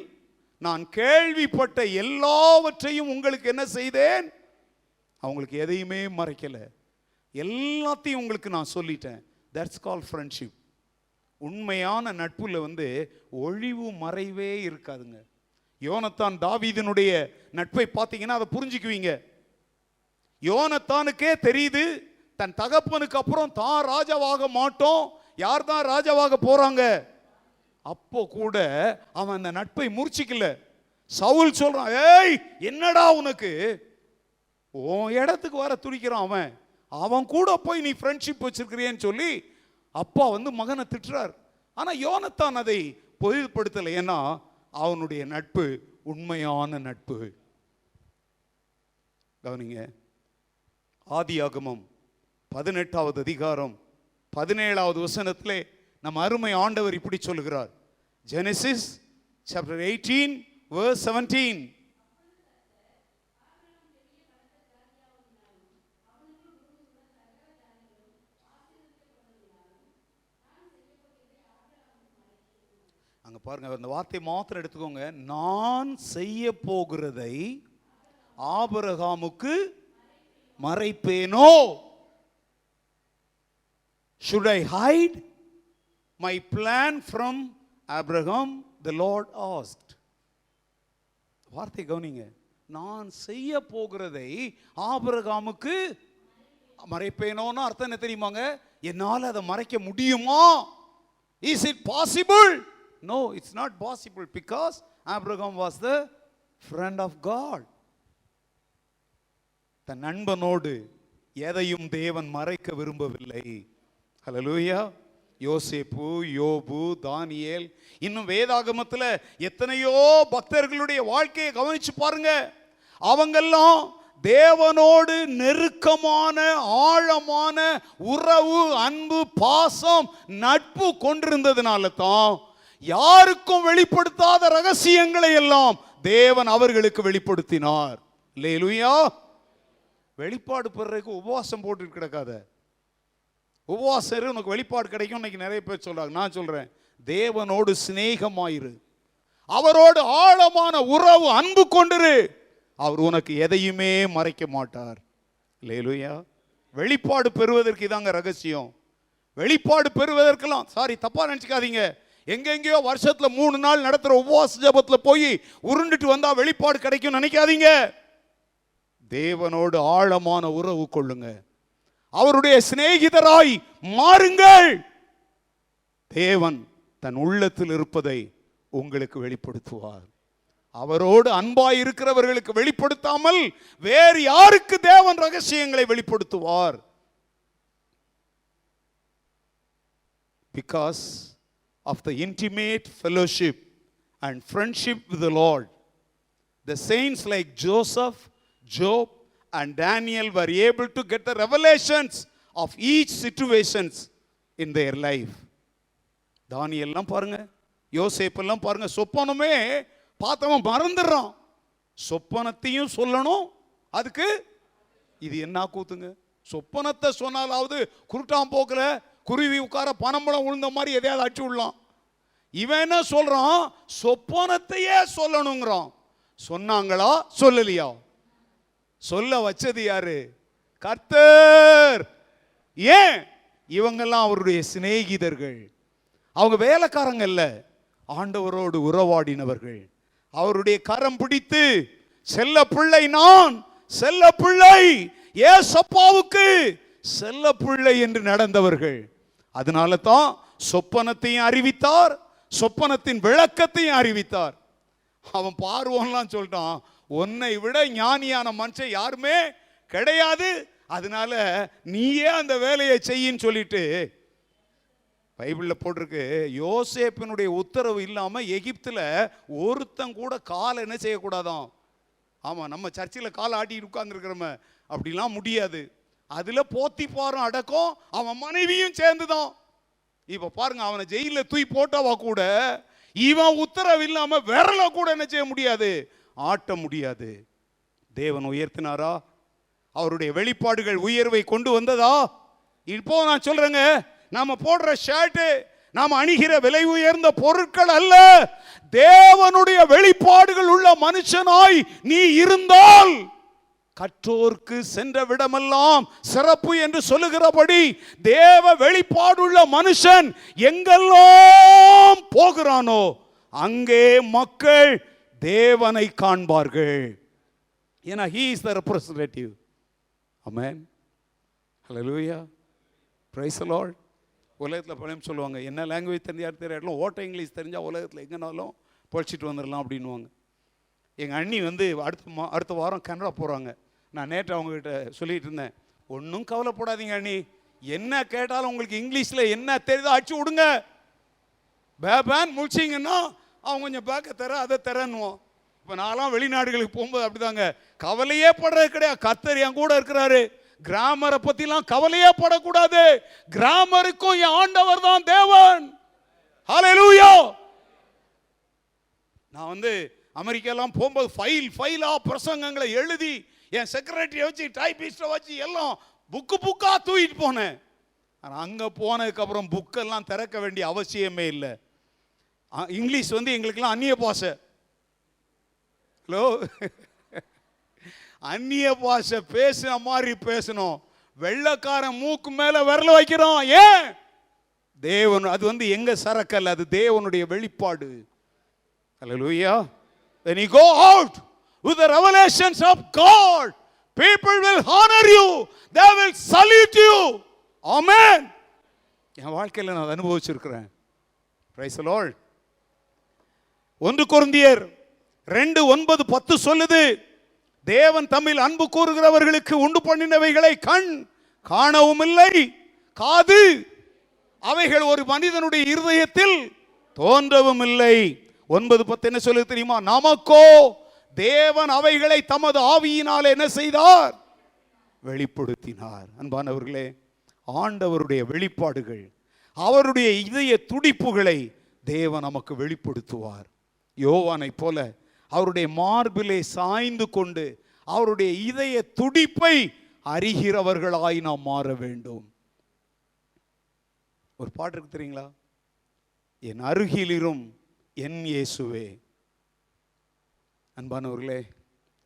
நான் கேள்விப்பட்ட எல்லாவற்றையும் உங்களுக்கு என்ன செய்தேன்? அவங்களுக்கு எதையுமே மறைக்கல, எல்லாத்தையும் உங்களுக்கு நான் சொல்லிட்டேன். That's call friendship. உண்மையான நட்புல ஒழிவு மறைவே இருக்காதுங்க. யோனத்தான் தாவீதினுடைய நட்பை பார்த்தீங்கன்னா அதை புரிஞ்சுக்குவீங்க. யோனத்தானுக்கே தெரியுது தன் தகப்பனுக்கு அப்புறம் தான் ராஜாவாக மாட்டோம், யார் தான் ராஜாவாக போறாங்க. அப்போ கூட அவன் அந்த நட்பை முறிச்சிக்கல. சவுல் சொல்றான், ஏய் என்னடா உனக்கு, உன் இடத்துக்கு வர துடிக்கிறான் அவன், அவன் கூட போய் நீ ஃப்ரெண்ட்ஷிப் வச்சிருக்கிறேன்னு சொல்லி அப்பா மகனை திட்டுறார். ஆனா யோனத்தான் அதை பொதுப்படுத்தலை, ஏன்னா அவனுடைய நட்பு உண்மையான நட்பு. கவனிங்க, ஆதியாகமம் 18வது அதிகாரம் 17வது வசனத்திலே நம் அருமை ஆண்டவர் இப்படி சொல்லுகிறார். Genesis chapter 18 verse 17. அங்க பாருங்க, அந்த வார்த்தை மாத்திரம் எடுத்துக்கோங்க. நான் செய்ய போகிறதை ஆபிரகாமுக்கு மறைப்பேனோ? Should I hide my plan from Abraham? The Lord asked. வார்த்தை கவனிங்க, நான் செய்ய போகிறதை ஆபிரகாமுக்கு மறைப்பேனோன்னு அர்த்தம் என்ன தெரியுமாங்க? என்னால் அதை மறைக்க முடியுமா? Is it possible? No, it's not possible, because Abraham was the friend of God. தன் நண்பனோடு எதையும் தேவன் மறைக்க விரும்பவில்லை. ஹல்லேலூயா. யோசேப்பு, யோபு, தானியேல், இன்னும் வேதாகமத்தில் எத்தனையோ பக்தர்களுடைய வாழ்க்கையை கவனிச்சு பாருங்க. அவங்கெல்லாம் தேவனோடு நெருக்கமான ஆழமான உறவு, அன்பு, பாசம், நட்பு கொண்டிருந்ததுனால தான் யாருக்கும் வெளிப்படுத்தாத ரகசியங்களை எல்லாம் தேவன் அவர்களுக்கு வெளிப்படுத்தினார். அல்லேலூயா. வெளிப்பாடு பெறதுக்கு உபவாசம் போட்டு கிடக்காத. உபவாசம் உனக்கு வெளிப்பாடு கிடைக்கும். இன்னைக்கு நிறைய பேர் சொல்றாங்க. நான் சொல்றேன், தேவனோடு சிநேகமாயிரு, அவரோடு ஆழமான உறவு, அன்பு கொண்டிரு. அவர் உனக்கு எதையுமே மறைக்க மாட்டார். அல்லேலூயா. வெளிப்பாடு பெறுவதற்கு இதாங்க ரகசியம். வெளிப்பாடு பெறுவதற்கெல்லாம், சாரி தப்பா நினைச்சுக்காதீங்க, எங்கெங்கயோ வருஷத்துல 3 நாள் நடத்துற உபவாச ஜபத்துல போய் உருண்டுட்டு வந்தா வெளிப்பாடு கிடைக்கும் நினைக்காதீங்க. தேவனோடு ஆழமான உறவு கொள்ளுங்க, அவருடைய சிநேகிதராய் மாறுங்கள். தேவன் தன் உள்ளத்தில் இருப்பதை உங்களுக்கு வெளிப்படுத்துவார். அவரோடு அன்பாய் இருக்கிறவர்களுக்கு வெளிப்படுத்தாமல் வேறு யாருக்கு தேவன் ரகசியங்களை வெளிப்படுத்துவார்? Because of the intimate fellowship and friendship with the Lord, the saints like Joseph, Job and Daniel were able to get the revelations of each situations in their life. தானியேல் எல்லாம் பாருங்க, யோசேப்பு எல்லாம் பாருங்க, சொப்பனமே பார்த்தவன் மறந்துடுறான், சொப்பனத்தையும் சொல்லணும். அதுக்கு இது என்ன கூத்துங்க? சொப்பனத்தை சொன்னாலாவது குருட்டாம் போக்கல குருவி உட்கார பனம்பழம் உழுந்த மாதிரி எதையாவது அடிச்சு விடலாம். இவன் என்ன சொல்றான்? சொப்பனத்தையே சொல்லணுங்கிறான். சொன்னாங்களா சொல்லலையா? சொல்ல வச்சது யாரு? கர்த்தர். ஏன்? இவங்கெல்லாம் அவருடைய சிநேகிதர்கள், அவங்க வேலைக்காரங்க இல்ல, ஆண்டவரோடு உறவாடினவர்கள். அவருடைய கரம் பிடித்து செல்ல பிள்ளை நான், செல்ல பிள்ளை ஏசப்பாவுக்கு செல்ல பிள்ளை என்று நடந்தவர்கள். அதனால தான் சொப்பனத்தையும் அறிவித்தார், சொப்பனத்தின் விளக்கத்தையும் அறிவித்தார். அவன் பார்வோன்லாம் சொல்லிட்டான், உன்னை விட ஞானியான மனுஷன் யாருமே கிடையாது, அதனால நீயே அந்த வேலையை செய்யின்னு சொல்லிட்டு பைபிள்ல போட்டிருக்கு. யோசேப்பினுடைய உத்தரவு இல்லாம எகிப்துல ஒருத்தன் கூட காலை என்ன செய்யக்கூடாதான். ஆமா, நம்ம சர்ச்சில் காலை ஆட்டிட்டு உட்கார்ந்துருக்கிறோமே, அப்படிலாம் முடியாது. அதுல போத்திபாரும் அடக்கம், அவன் மனைவியும் சேர்ந்துதான். இப்ப பாருங்க, அவனை ஜெயில தூக்கி போட்டவா கூட இவன் உத்தரவு இல்லாம விரல கூட என்ன செய்ய முடியாது, ஆட்ட முடியாது. தேவன் உயர்த்தினாரா? அவருடைய வெளிப்பாடுகள் உயர்வை கொண்டு வந்ததா? இப்போ நான் சொல்றேங்க, நாம போடுற ஷர்ட், நாம் அணிகிற விலை உயர்ந்த பொருட்கள் அல்ல. தேவனுடைய வெளிப்பாடுகள் உள்ள மனுஷனாய் நீ இருந்தால், கற்றோர்க்கு சென்ற விடமெல்லாம் சிறப்பு என்று சொல்லுகிறபடி தேவ வெளிப்பாடுள்ள மனுஷன் எங்கெல்லாம் போகிறானோ அங்கே மக்கள் தேவனை காண்பார்கள். ஏன்னா he is the representative. Amen. Hallelujah. Praise the Lord. உலகத்தில் பழையம் சொல்லுவாங்க, என்ன லாங்குவேஜ் தெரிஞ்சாலும் தெரியாலும் ஓட்ட இங்கிலீஷ் தெரிஞ்சால் உலகத்தில் எங்கேனாலும் பொழிச்சிட்டு வந்துடலாம் அப்படின்வாங்க. எங்கள் அண்ணி வந்து அடுத்த வாரம் கனடா போகிறாங்க. நான் நேற்று அவங்ககிட்ட சொல்லிட்டு இருந்தேன், ஒன்றும் கவலைப்படாதீங்க அண்ணி, என்ன கேட்டாலும் உங்களுக்கு இங்கிலீஷில் என்ன தெரியுதோ அடிச்சு விடுங்க. பேன் முடிச்சிங்கன்னா அவங்க கொஞ்சம் பேக்கை தர அதை தரன்னுவோம். இப்போ நான்லாம் வெளிநாடுகளுக்கு போகும்போது அப்படிதாங்க, கவலையே படுறது கிடையாது. கர்த்தர் என் கூட இருக்கிறாரு. கிராமரை பற்றிலாம் கவலையே படக்கூடாது. கிராமருக்கும் என் ஆண்டவர் தான் தேவன். ஹல்லேலூயா. நான் வந்து அமெரிக்காலாம் போகும்போது ஃபைலா பிரசங்கங்களை எழுதி என் செக்ரட்டரியை வச்சு டைபிஸ்ட்டை வச்சு எல்லாம் புக்கா தூக்கிட்டு போனேன். ஆனால் அங்கே போனதுக்கப்புறம் புக்கெல்லாம் திறக்க வேண்டிய அவசியமே இல்லை. இங்கிலீஷ் வந்து எங்களுக்கெல்லாம் அந்நிய பாஷை. ஹலோ, அந்நிய பாஷை பேசுன மாதிரி பேசணும். வெள்ளைக்காரன் மூக்கு மேல விரல வைக்கிறோம். ஏன்? தேவன், அது வந்து எங்க சரக்கல்ல, அது தேவனுடைய வெளிப்பாடு. Hallelujah. When you go out with the revelations of God, people will honor you, they will salute you. Amen. என் வாழ்க்கையில் நான் அனுபவிச்சிருக்கிறேன். Praise the Lord. 1 கொரிந்தியர் 2:9-10 சொல்லுது, தேவன் தம்மில் அன்பு கூறுகிறவர்களுக்கு உண்டு பண்ணினவைகளை கண் காணவும் இல்லை, காது அவைகள் ஒரு மனிதனுடைய இருதயத்தில் தோன்றவும் இல்லை. 9:10 என்ன சொல்லுது தெரியுமா? நமக்கோ தேவன் அவைகளை தமது ஆவியினால் என்ன செய்தார்? வெளிப்படுத்தினார். அன்பானவர்களே, ஆண்டவருடைய வெளிப்பாடுகள், அவருடைய இதய துடிப்புகளை தேவன் நமக்கு வெளிப்படுத்துவார். யோவானை போல அவருடைய மார்பிலே சாய்ந்து கொண்டு அவருடைய இதய துடிப்பை அறிகிறவர்களாய் நாம் மாற வேண்டும். ஒரு பாட்டு இருக்கு தெரியுங்களா? என் அருகிலிரும் என் இயேசுவே. அன்பானவர்களே,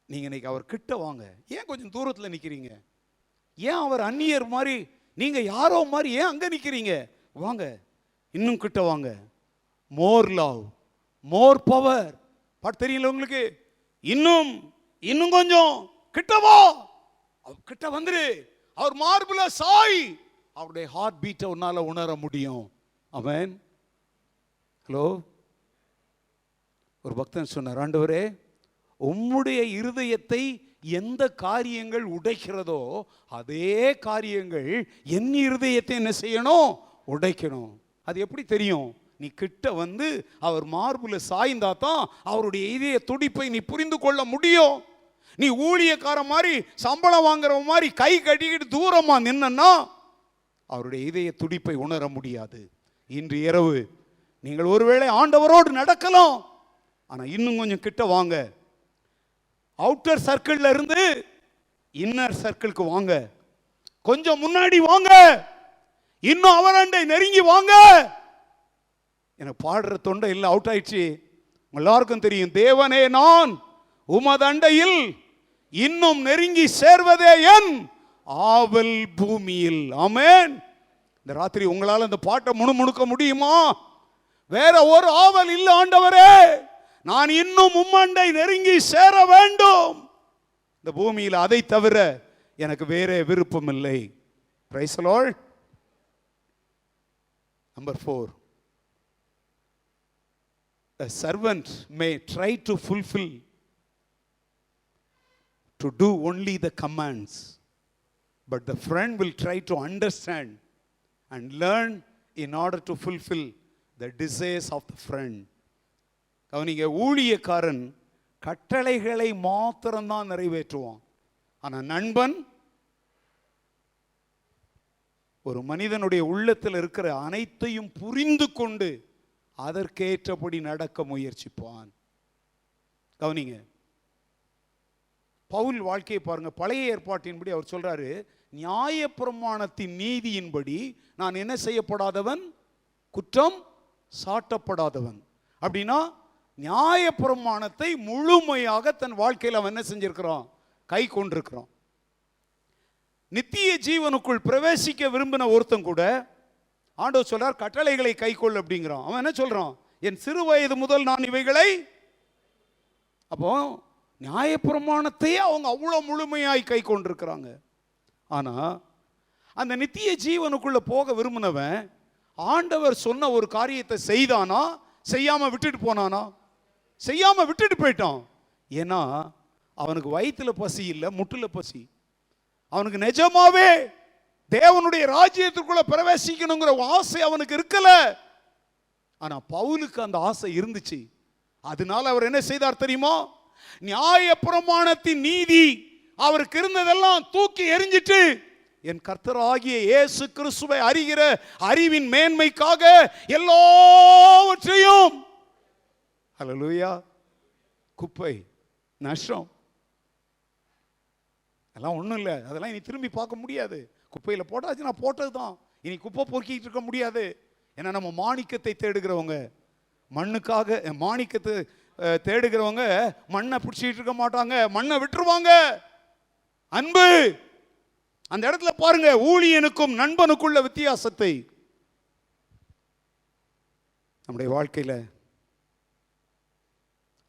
நீங்க இன்னைக்கு அவர் கிட்ட வாங்க. ஏன் கொஞ்சம் தூரத்தில் நிக்கிறீங்க? ஏன் அவர் அந்நியர் மாதிரி, நீங்க யாரோ மாதிரி ஏன் அங்க நிக்கிறீங்க? வாங்க, இன்னும் கிட்ட வாங்க. மோர் லவ், மோர் பவர். பாட்டு தெரியல உங்களுக்கு? இன்னும் கொஞ்சம் கிட்ட வா, கிட்ட வந்துரு. அவர் மார்புல சாய், அவருடைய ஹார்ட் பீட்டை உன்னால உணர முடியும். ஆமென். ஹலோ, ஒரு பக்தன் சொன்னார், ஆண்டவரே, உம்முடைய இருதயத்தை எந்த காரியங்கள் உடைக்கிறதோ அதே காரியங்கள் என் இருதயத்தை என்ன செய்யணும்? உடைக்கணும். அது எப்படி தெரியும்? நீ கிட்ட வந்து அவர் மார்புல சாய்ந்தா தான் அவருடைய இதய துடிப்பை நீ புரிந்து கொள்ள முடியும். நீ ஊழியக்கார மாதிரி சம்பளம் வாங்குற மாதிரி கை கட்டிக்கிட்டு தூரமா நின்னா அவருடைய இதய துடிப்பை உணர முடியாது. இன்று இரவு நீங்கள் ஒருவேளை ஆண்டவரோடு நடக்கலாம், ஆனா இன்னும் கொஞ்சம் கிட்ட வாங்க. அவுட்டர் சர்க்கிள்ல இருந்து இன்னர் சர்க்கிளுக்கு வாங்க. கொஞ்சம் முன்னாடி வாங்க, இன்னும் அவரண்டை நெருங்கி வாங்க. எனக்கு பாடுற தொண்டை இல்லை, அவுட் ஆயிடுச்சு. எல்லாருக்கும் தெரியும், தேவனே நான் உமதண்டையில் இன்னும் நெருங்கி சேர்வதே என் ஆவல் பூமியில். ஆமென். இந்த ராத்திரி உங்களால் அந்த பாட்டை முணுமுணுக்க முடியுமா? வேற ஒரு ஆவல் இல்லை ஆண்டவரே, நான் இன்னும் உம்மண்டை நெருங்கி சேர வேண்டும். இந்த பூமியில் அதை தவிர எனக்கு வேற விருப்பம் இல்லை. Praise the Lord. Number 4, a servant may try to fulfill, to do only the commands, but the friend will try to understand and learn in order to fulfill the desires of the friend. கவனிங்க, ஊழியக்காரன் கட்டளைகளை மாத்திரம்தான் நிறைவேற்றுவான். ஆனா நண்பன் ஒரு மனிதனுடைய உள்ளத்தில் இருக்கிற அனைத்தையும் புரிந்து கொண்டு அதற்கேற்றபடி நடக்க முயற்சிப்பான். கவனிங்க, பவுல் வாழ்க்கையை பாருங்க. பழைய ஏற்பாட்டின்படி அவர் சொல்றாரு, நியாயப்பிரமாணத்தின் நீதியின்படி நான் என்ன செய்யப்படாதவன், குற்றம் சாட்டப்படாதவன். அப்படின்னா நியாயப்பிரமாணத்தை முழுமையாக தன் வாழ்க்கையில் அவன் என்ன செஞ்சிருக்கிறான், கை கொண்டிருக்கிறான். நித்திய ஜீவனுக்குள் பிரவேசிக்க விரும்பின ஒருத்தன் கூட ஆண்டவர் சொல்றார், கட்டளைகளை கை கொள் அப்படிங்கிறான். அவன் என்ன சொல்றான், என் சிறு வயது முதல் நான் இவைகளை. அப்போ நியாயப்பிரமாணத்தையே அவங்க அவ்வளோ முழுமையாய் கை கொண்டிருக்கிறாங்க. ஆனா அந்த நித்திய ஜீவனுக்குள்ள போக விரும்பினவன் ஆண்டவர் சொன்ன ஒரு காரியத்தை செய்தானா, செய்யாம விட்டுட்டு போனானா? செய்யாம விட்டுட்டு போயிட்டான். ஏன்னா அவனுக்கு வயிற்றுல பசி இல்லை, முட்டுல பசி. அவனுக்கு நிஜமாவே தேவனுடைய ராஜ்யத்துக்குள்ள பிரவேசிக்கணுங்கிற ஆசை அவனுக்கு இருக்கல. ஆனா பவுலுக்கு அந்த ஆசை இருந்துச்சு. அதனால அவர் என்ன செய்தார் தெரியுமா, நியாயப்பிரமாணத்தின் நீதி அவருக்கு இருந்ததெல்லாம் தூக்கி எறிஞ்சிட்டு என் கர்த்தராகிய இயேசு கிறிஸ்துவை அறிகிற அறிவின் மேன்மைக்காக எல்லாவற்றையும், ஹல்லேலூயா, குப்பை நஷ்டம் அதெல்லாம் ஒன்றும் இல்லை, அதெல்லாம் இனி திரும்பி பார்க்க முடியாது. குப்பையில் போட்டாச்சு, நான் போட்டது தான், இனி குப்பை பொறுக்கிட்டு இருக்க முடியாது. ஏன்னா நம்ம மாணிக்கத்தை தேடுகிறவங்க, மண்ணுக்காக மாணிக்கத்தை தேடுகிறவங்க மண்ணை பிடிச்சிட்டு இருக்க மாட்டாங்க, மண்ணை விட்டுருவாங்க. அன்பு அந்த இடத்துல பாருங்க, ஊழியனுக்கும் நண்பனுக்குள்ள வித்தியாசத்தை. நம்முடைய வாழ்க்கையில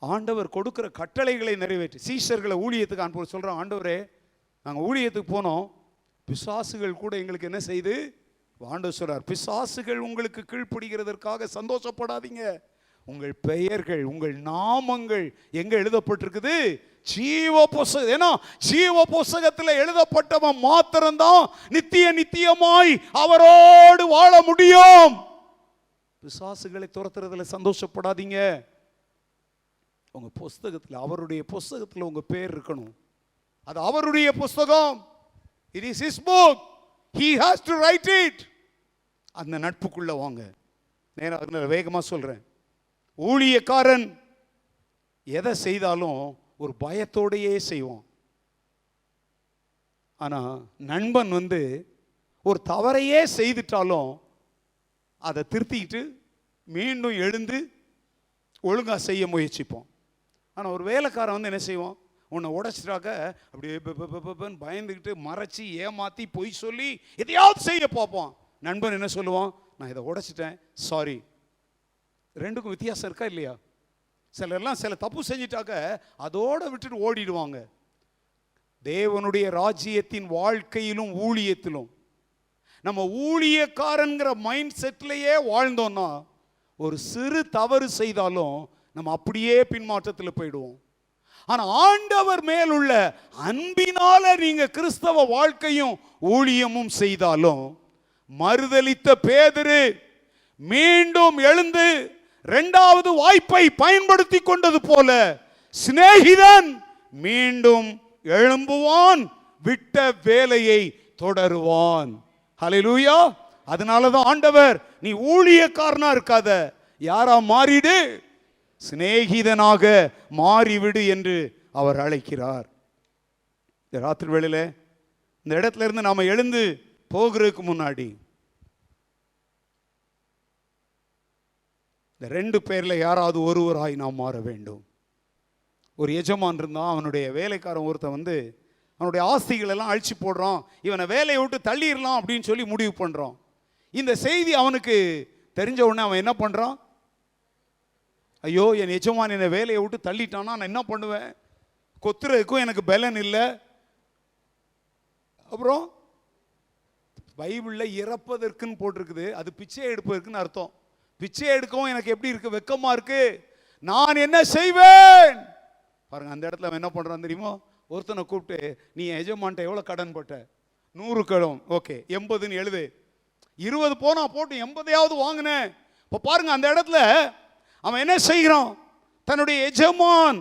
ஆண்டவர் கொடுக்கிற கட்டளைகளை நிறைவேற்றி, சீஷர்களை ஊழியத்துக்கு அனுப்ப சொல்றான். ஆண்டவரே, நாங்கள் ஊழியத்துக்கு போனோம், பிசாசுகள் கூட எங்களுக்கு என்ன செய்து, ஆண்டவர் சொல்றார், பிசாசுகள் உங்களுக்கு கீழ்ப்படுகிறதற்காக சந்தோஷப்படாதீங்க. உங்கள் பெயர்கள், உங்கள் நாமங்கள் எங்க எழுதப்பட்டிருக்குது, ஜீவ புஸ்தகம். ஏன்னா ஜீவ புஸ்தகத்தில் எழுதப்பட்டவன் மாத்திரம்தான் நித்தியமாய் அவரோடு வாழ முடியும். பிசாசுகளை துரத்துறதுல சந்தோஷப்படாதீங்க. உங்க புஸ்தகத்தில், அவருடைய புஸ்தகத்தில் உங்க பேர் இருக்கணும். அது அவருடைய புஸ்தகம். It is his book. He has to write it. அந்த நட்புக்குள்ள வாங்க. நேரா வேகமா சொல்றேன், ஊழியக்காரன் எதை செய்தாலும் ஒரு பயத்தோடையே செய்வான். ஆனா நண்பன் ஒரு தவறையே செய்துட்டாலும் அதை திருத்திக்கிட்டு மீண்டும் எழுந்து ஒழுங்கா செய்ய முயற்சிப்போம். ஆனா ஒரு வேலைக்காரன் என்ன செய்வான், உன்னை உடைச்சிட்டாக்க அப்படியே பயந்துக்கிட்டு மறைச்சி ஏமாத்தி பொய் சொல்லி எதையாவது செய்ய பார்ப்பான். நண்பன் என்ன சொல்லுவான், நான் இதை உடைச்சிட்டேன், சாரி. ரெண்டுக்கும் வித்தியாசம் இருக்கா இல்லையா? சிலர்லாம் சில தப்பு செஞ்சிட்டாக்க அதோட விட்டுட்டு ஓடிடுவாங்க. தேவனுடைய ராஜ்யத்தின் வாழ்க்கையிலும் ஊழியத்திலும் நம்ம ஊழியக்காரங்கிற மைண்ட் செட்லேயே வாழ்ந்தோம்னா ஒரு சிறு தவறு செய்தாலும் நம்ம அப்படியே பின்மாற்றத்தில் போயிடுவோம். ஆனா ஆண்டவர் மேலுள்ள அன்பினால நீங்க கிறிஸ்தவ வாழ்க்கையும் ஊழியமும் செய்தாலும், மறுதலித்த பேதுரு மீண்டும் எழுந்து இரண்டாவது வாய்ப்பை பயன்படுத்தி கொண்டது போல சிநேகிதன் மீண்டும் எழும்புவான், விட்ட வேலையை தொடருவான். ஹல்லேலூயா. அதனாலதான் ஆண்டவர், நீ ஊழியக்காரனா இருக்காத, யாரா மாறிடு, சிநேகிதனாக மாறிவிடு என்று அவர் அழைக்கிறார். இந்த ராத்திரி வேளையில இந்த இடத்துல இருந்து நாம எழுந்து போகிறதுக்கு முன்னாடி இந்த ரெண்டு பேர்ல யாராவது ஒருவராய் நாம் மாற வேண்டும். ஒரு எஜமான் இருந்தான், அவனுடைய வேலைக்காரன் ஒருத்தன் அவனுடைய ஆஸ்திகள் எல்லாம் அழிச்சு போடுறான், இவனை வேலையை விட்டு தள்ளிடலாம் அப்படின்னு சொல்லி முடிவு பண்றான். இந்த செய்தி அவனுக்கு தெரிஞ்ச உடனே அவன் என்ன பண்றான், ஐயோ என் எஜமான் என்னை வேலையை விட்டு தள்ளிட்டானா, நான் என்ன பண்ணுவேன், கொத்துறதுக்கும் எனக்கு பலன் இல்லை. அப்புறம் பைபிளில் இறப்பதற்குன்னு போட்டிருக்குது, அது பிச்சை எடுப்பதற்குன்னு அர்த்தம். பிச்சை எடுக்கவும் எனக்கு எப்படி இருக்கு, வெக்கமா இருக்கு, நான் என்ன செய்வேன் பாருங்க. அந்த இடத்துல அவன் என்ன பண்றான் தெரியுமா, ஒருத்தனை கூப்பிட்டு, நீ எஜமான்ட்ட எவ்வளோ கடன் போட்ட, 100 கடன், ஓகே 80ன்னு எழுது, 20 போனா போட்டு 80யாவது வாங்கினேன். இப்போ பாருங்க அந்த இடத்துல அவன் என்ன செய்கிறான், தன்னுடைய எஜமான்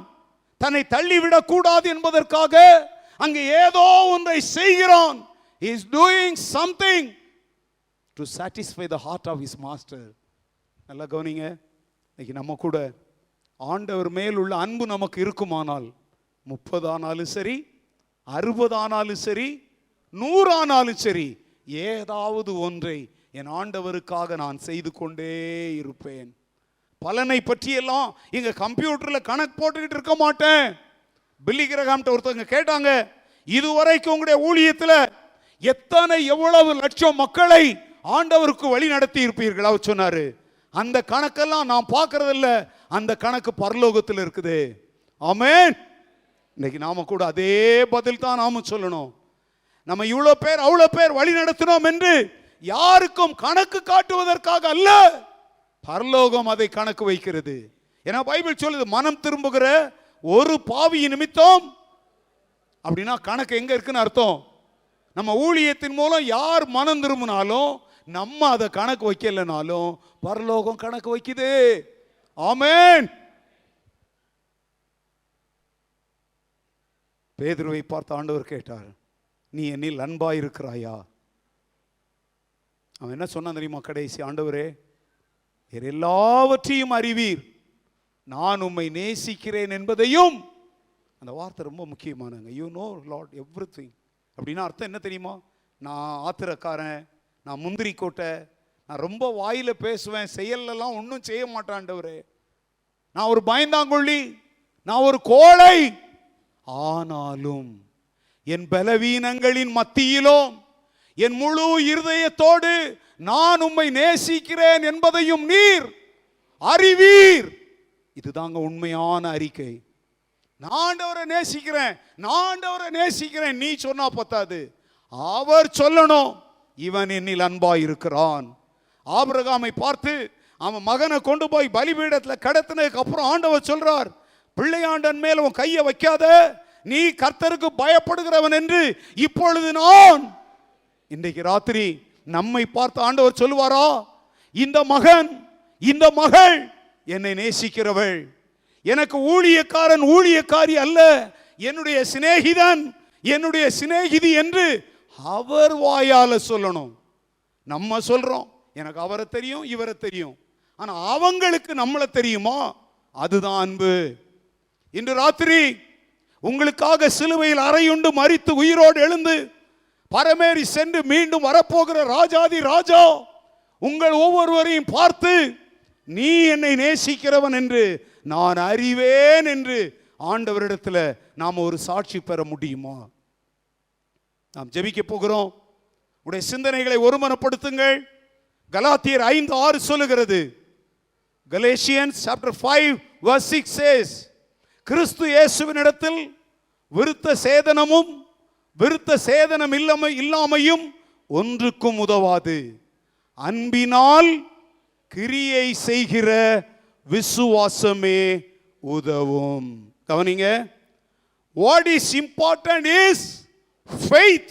தன்னை தள்ளிவிடக் கூடாது என்பதற்காக அங்கே ஏதோ ஒன்றை செய்கிறான். He is doing something to satisfy the heart of his master. நல்லா கவனிங்க, இன்னைக்கு நம்ம கூட ஆண்டவர் மேல் உள்ள அன்பு நமக்கு இருக்குமானால் 30 ஆனாலும் சரி, 60 ஆனாலும் சரி, 100 ஆனாலும் சரி, ஏதாவது ஒன்றை என் ஆண்டவருக்காக நான் செய்து கொண்டே இருப்பேன். பலனை பற்றியெல்லாம் இங்க கம்ப்யூட்டர்ல கணக்கு போட்டுக்கிட்டு இருக்க மாட்டேன். பில்லி கிரஹாம்ட்ட ஒருத்தவங்க கேட்டாங்க, இதுவரைக்கும் உங்களுடைய ஊழியத்தில் எவ்வளவு லட்சம் மக்களை ஆண்டவருக்கு வழி நடத்தி இருப்பீர்கள்? அவர் சொன்னாரு, அந்த கணக்கெல்லாம் நான் பார்க்கறது இல்ல, அந்த கணக்கு பரலோகத்தில் இருக்குது. ஆமென். இன்னைக்கு நாம கூட அதே பதில் தான் நாம சொல்லணும். நம்ம இவ்வளவு பேர் அவ்வளவு பேர் வழி நடத்தினோம் என்று யாருக்கும் கணக்கு காட்டுவதற்காக அல்ல, பரலோகம் அதை கணக்கு வைக்கிறது. ஏன்னா பைபிள் சொல்லுது, மனம் திரும்புகிற ஒரு பாவி நிமித்தம். அப்படின்னா கணக்கு எங்க இருக்குன்னு அர்த்தம், நம்ம ஊழியத்தின் மூலம் யார் மனம் திரும்பினாலும், நம்ம அதை கணக்கு வைக்கலனாலும் பரலோகம் கணக்கு வைக்குது. ஆமென். பேதுருவை பார்த்து ஆண்டவர் கேட்டார், நீ என்னில் அன்பாய் இருக்கிறாயா? அவன் என்ன சொன்னான் தெரியுமா? கடைசி, ஆண்டவரே எல்லாவற்றையும் அறிவீர், நான் உம்மை நேசிக்கிறேன் என்பதையும். அந்த வார்த்தை ரொம்ப முக்கியமானங்க. You know Lord everything. அப்படின்னா அர்த்தம் என்ன தெரியுமா? நான் ஆத்திரக்காரன், நான் முந்திரி கோட்டை, நான் ரொம்ப வாயில பேசுவேன், செயல்லாம் ஒன்றும் செய்ய மாட்டேன் ஆண்டவரே, நான் ஒரு பயந்தாங்கொள்ளி, நான் ஒரு கோழை. ஆனாலும் என் பலவீனங்களின் மத்தியிலும் என் முழு இருதயத்தோடு நான் உம்மை நேசிக்கிறேன் என்பதையும் நீர் அறிவீர். இதுதாங்க உண்மையான அறிக்கை. நான் ஆண்டவரை நேசிக்கிறேன், நான் ஆண்டவரை நேசிக்கிறேன் நீ சொன்னா பத்தாது, அவர் சொல்லணும், இவன் என்னில் அன்பாய் இருக்கிறான். ஆபிரகாமை பார்த்து அவன் மகனை கொண்டு போய் பலிபீடத்தில் கடத்தினதுக்கு அப்புறம் ஆண்டவர் சொல்றார், பிள்ளையாண்டன் மேல உன் கையை வைக்காத, நீ கர்த்தருக்கு பயப்படுகிறவன் என்று இப்பொழுது நான். இன்றைக்கு ராத்திரி நம்மை பார்த்து ஆண்டவர் சொல்லுவாரா, இந்த மகன் இந்த மகள் என்னை நேசிக்கிறவள், எனக்கு ஊழியக்காரன் ஊழியக்காரி அல்ல, என்னுடைய சிநேகிதன் என்னுடைய சிநேகிதி என்று அவர் வாயால சொல்லணும். நம்ம சொல்றோம், எனக்கு அவரை தெரியும் இவரை தெரியும், ஆனா அவங்களுக்கு நம்மளை தெரியுமா? அதுதான் அன்பு. இன்று ராத்திரி உங்களுக்காக சிலுவையில் அறையுண்டு மரித்து உயிரோடு எழுந்து பரமேறி சென்று மீண்டும் வரப்போகிற ராஜாதி ராஜா உங்கள் ஒவ்வொருவரையும் பார்த்து, நீ என்னை நேசிக்கிறவன் என்று நான் அறிவேன் என்று ஆண்டவரிடத்தில் நாம் ஒரு சாட்சி பெற முடியுமா? நாம் ஜெபிக்க போகிறோம். உடைய சிந்தனைகளை ஒருமனப்படுத்துங்கள். கலாத்தியர் 5:6 சொல்லுகிறது, Galatians chapter 5 verse 6 says, கிறிஸ்து இயேசுவினிடத்தில் விருத்த சேதனமும் விருத்த சேதனம் இல்லாமையும் ஒன்றுக்கும் உதவாது, அன்பினால் கிரியை செய்கிற விசுவாசமே உதவும். கவனிங்க, what is important is faith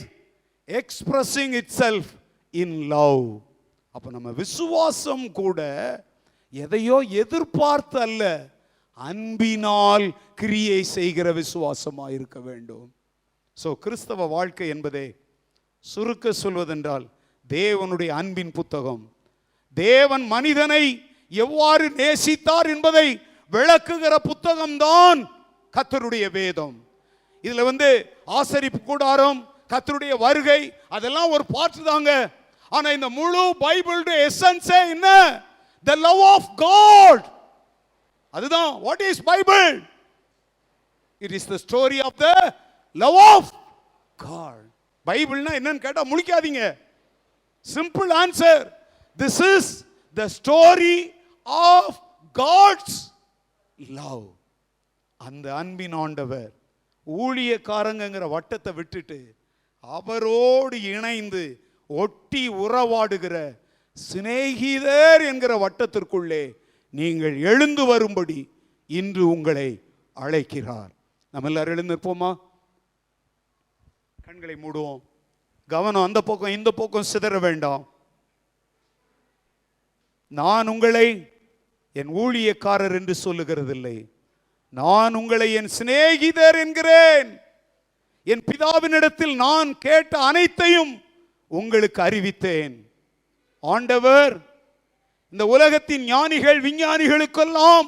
expressing itself in love. அப்ப நம்ம விசுவாசம் கூட எதையோ எதிர்பார்த்து அல்ல, அன்பினால் கிரியை செய்கிற விசுவாசமாக இருக்க வேண்டும். சோ கிறிஸ்தவ வாழ்க்கை என்பதே சுருக்க சொல்வதென்றால் தேவனுடைய அன்பின் புத்தகம். தேவன் மனிதனை எவ்வாறு நேசித்தார் என்பதை விளக்குகிற புத்தகம்தான் கர்த்தருடைய வேதம். இதுல ஆசரிப்பு கூடாரம், கர்த்தருடைய வருகை, அதெல்லாம் ஒரு பார்ட் தாங்க. ஆனா இந்த முழு பைபிளுடைய எசன்ஸே என்ன? The love of God. அதுதான் what is Bible? It is the story of the love of God. பைபிள்னா என்னன்னு கேட்டா முழிக்காதீங்க. Simple answer. This is the story of God's love. அந்த அன்பின் ஆண்டவர் ஊழியக்காரங்கிற வட்டத்தை விட்டுட்டு அவரோடு இணைந்து ஒட்டி உறவாடுகிற சிநேகிதர் என்கிற வட்டத்திற்குள்ளே நீங்கள் எழுந்து வரும்படி இன்று உங்களை அழைக்கிறார். நம்ம எல்லாரும் எழுந்திருப்போமா? கண்களை மூடுவோம். கவனம் அந்த பக்கம் இந்த பக்கம் சிதற வேண்டாம். நான் உங்களை என் ஊழியக்காரர் என்று சொல்லுகிறதில்லை, நான் உங்களை என் சிநேகிதர் என்கிறேன். என் பிதாவினிடத்தில் நான் கேட்ட அனைத்தையும் உங்களுக்கு அறிவித்தேன். ஆண்டவர் இந்த உலகத்தின் ஞானிகள் விஞ்ஞானிகளுக்கெல்லாம்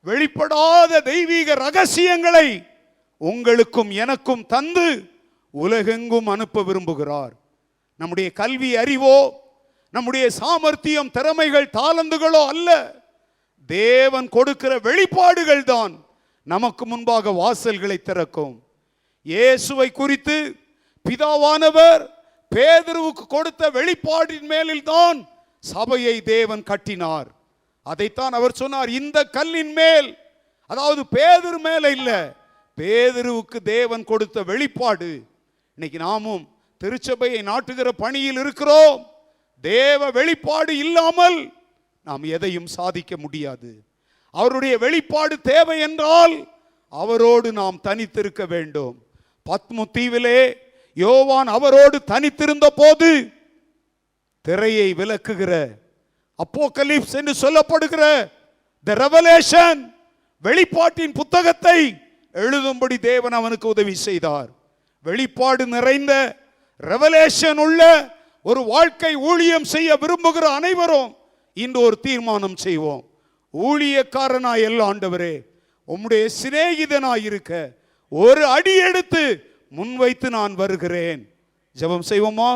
வெளிப்படாத தெய்வீக ரகசியங்களை உங்களுக்கும் எனக்கும் தந்து உலகெங்கும் அனுப்ப விரும்புகிறார். நம்முடைய கல்வி அறிவோ, நம்முடைய சாமர்த்தியம், திறமைகள், தாளந்துகளோ அல்ல. தேவன் கொடுக்கிற வெளிப்பாடுகள் தான் நமக்கு முன்பாக வாசல்களை திறக்கும். இயேசுவை குறித்து பிதாவானவர் பேதுருவுக்கு கொடுத்த வெளிப்பாடின் மேலில் தான் சபையை தேவன் கட்டினார். அதைத்தான் அவர் சொன்னார், இந்த கல்லின் மேல், அதாவது பேதுரு மேல இல்ல, பேதுருவுக்கு தேவன் கொடுத்த வெளிப்பாடு. இன்னைக்கு நாமும் திருச்சபையை நாட்டுகிற பணியில் இருக்கிறோம். தேவ வெளிப்பாடு இல்லாமல் நாம் எதையும் சாதிக்க முடியாது. அவருடைய வெளிப்பாடு தேவை என்றால் அவரோடு நாம் தனித்திருக்க வேண்டும். பத்மு தீவிலே யோவான் அவரோடு தனித்திருந்த போது திரையை விலக்குகிற அப்போகலிப்ஸ் என்று சொல்லப்படுகிற தி ரெவலேஷன், வெளிப்பாட்டின் புத்தகத்தை எழுதும்படி தேவன் அவனுக்கு உதவி செய்தார். வெளிப்பாடு நிறைந்த ரெவலேஷன் உள்ள ஒரு வாழ்க்கை ஊழியம் செய்ய விரும்புகிற அனைவரும் இன்று ஒரு தீர்மானம் செய்வோம். ஊழியக்காரனாய் அல்ல ஆண்டவரே, உம்முடைய சிநேகிதனாய் இருக்க ஒரு அடி எடுத்து முன்வைத்து நான் வருகிறேன். ஜெபம் செய்வோமா?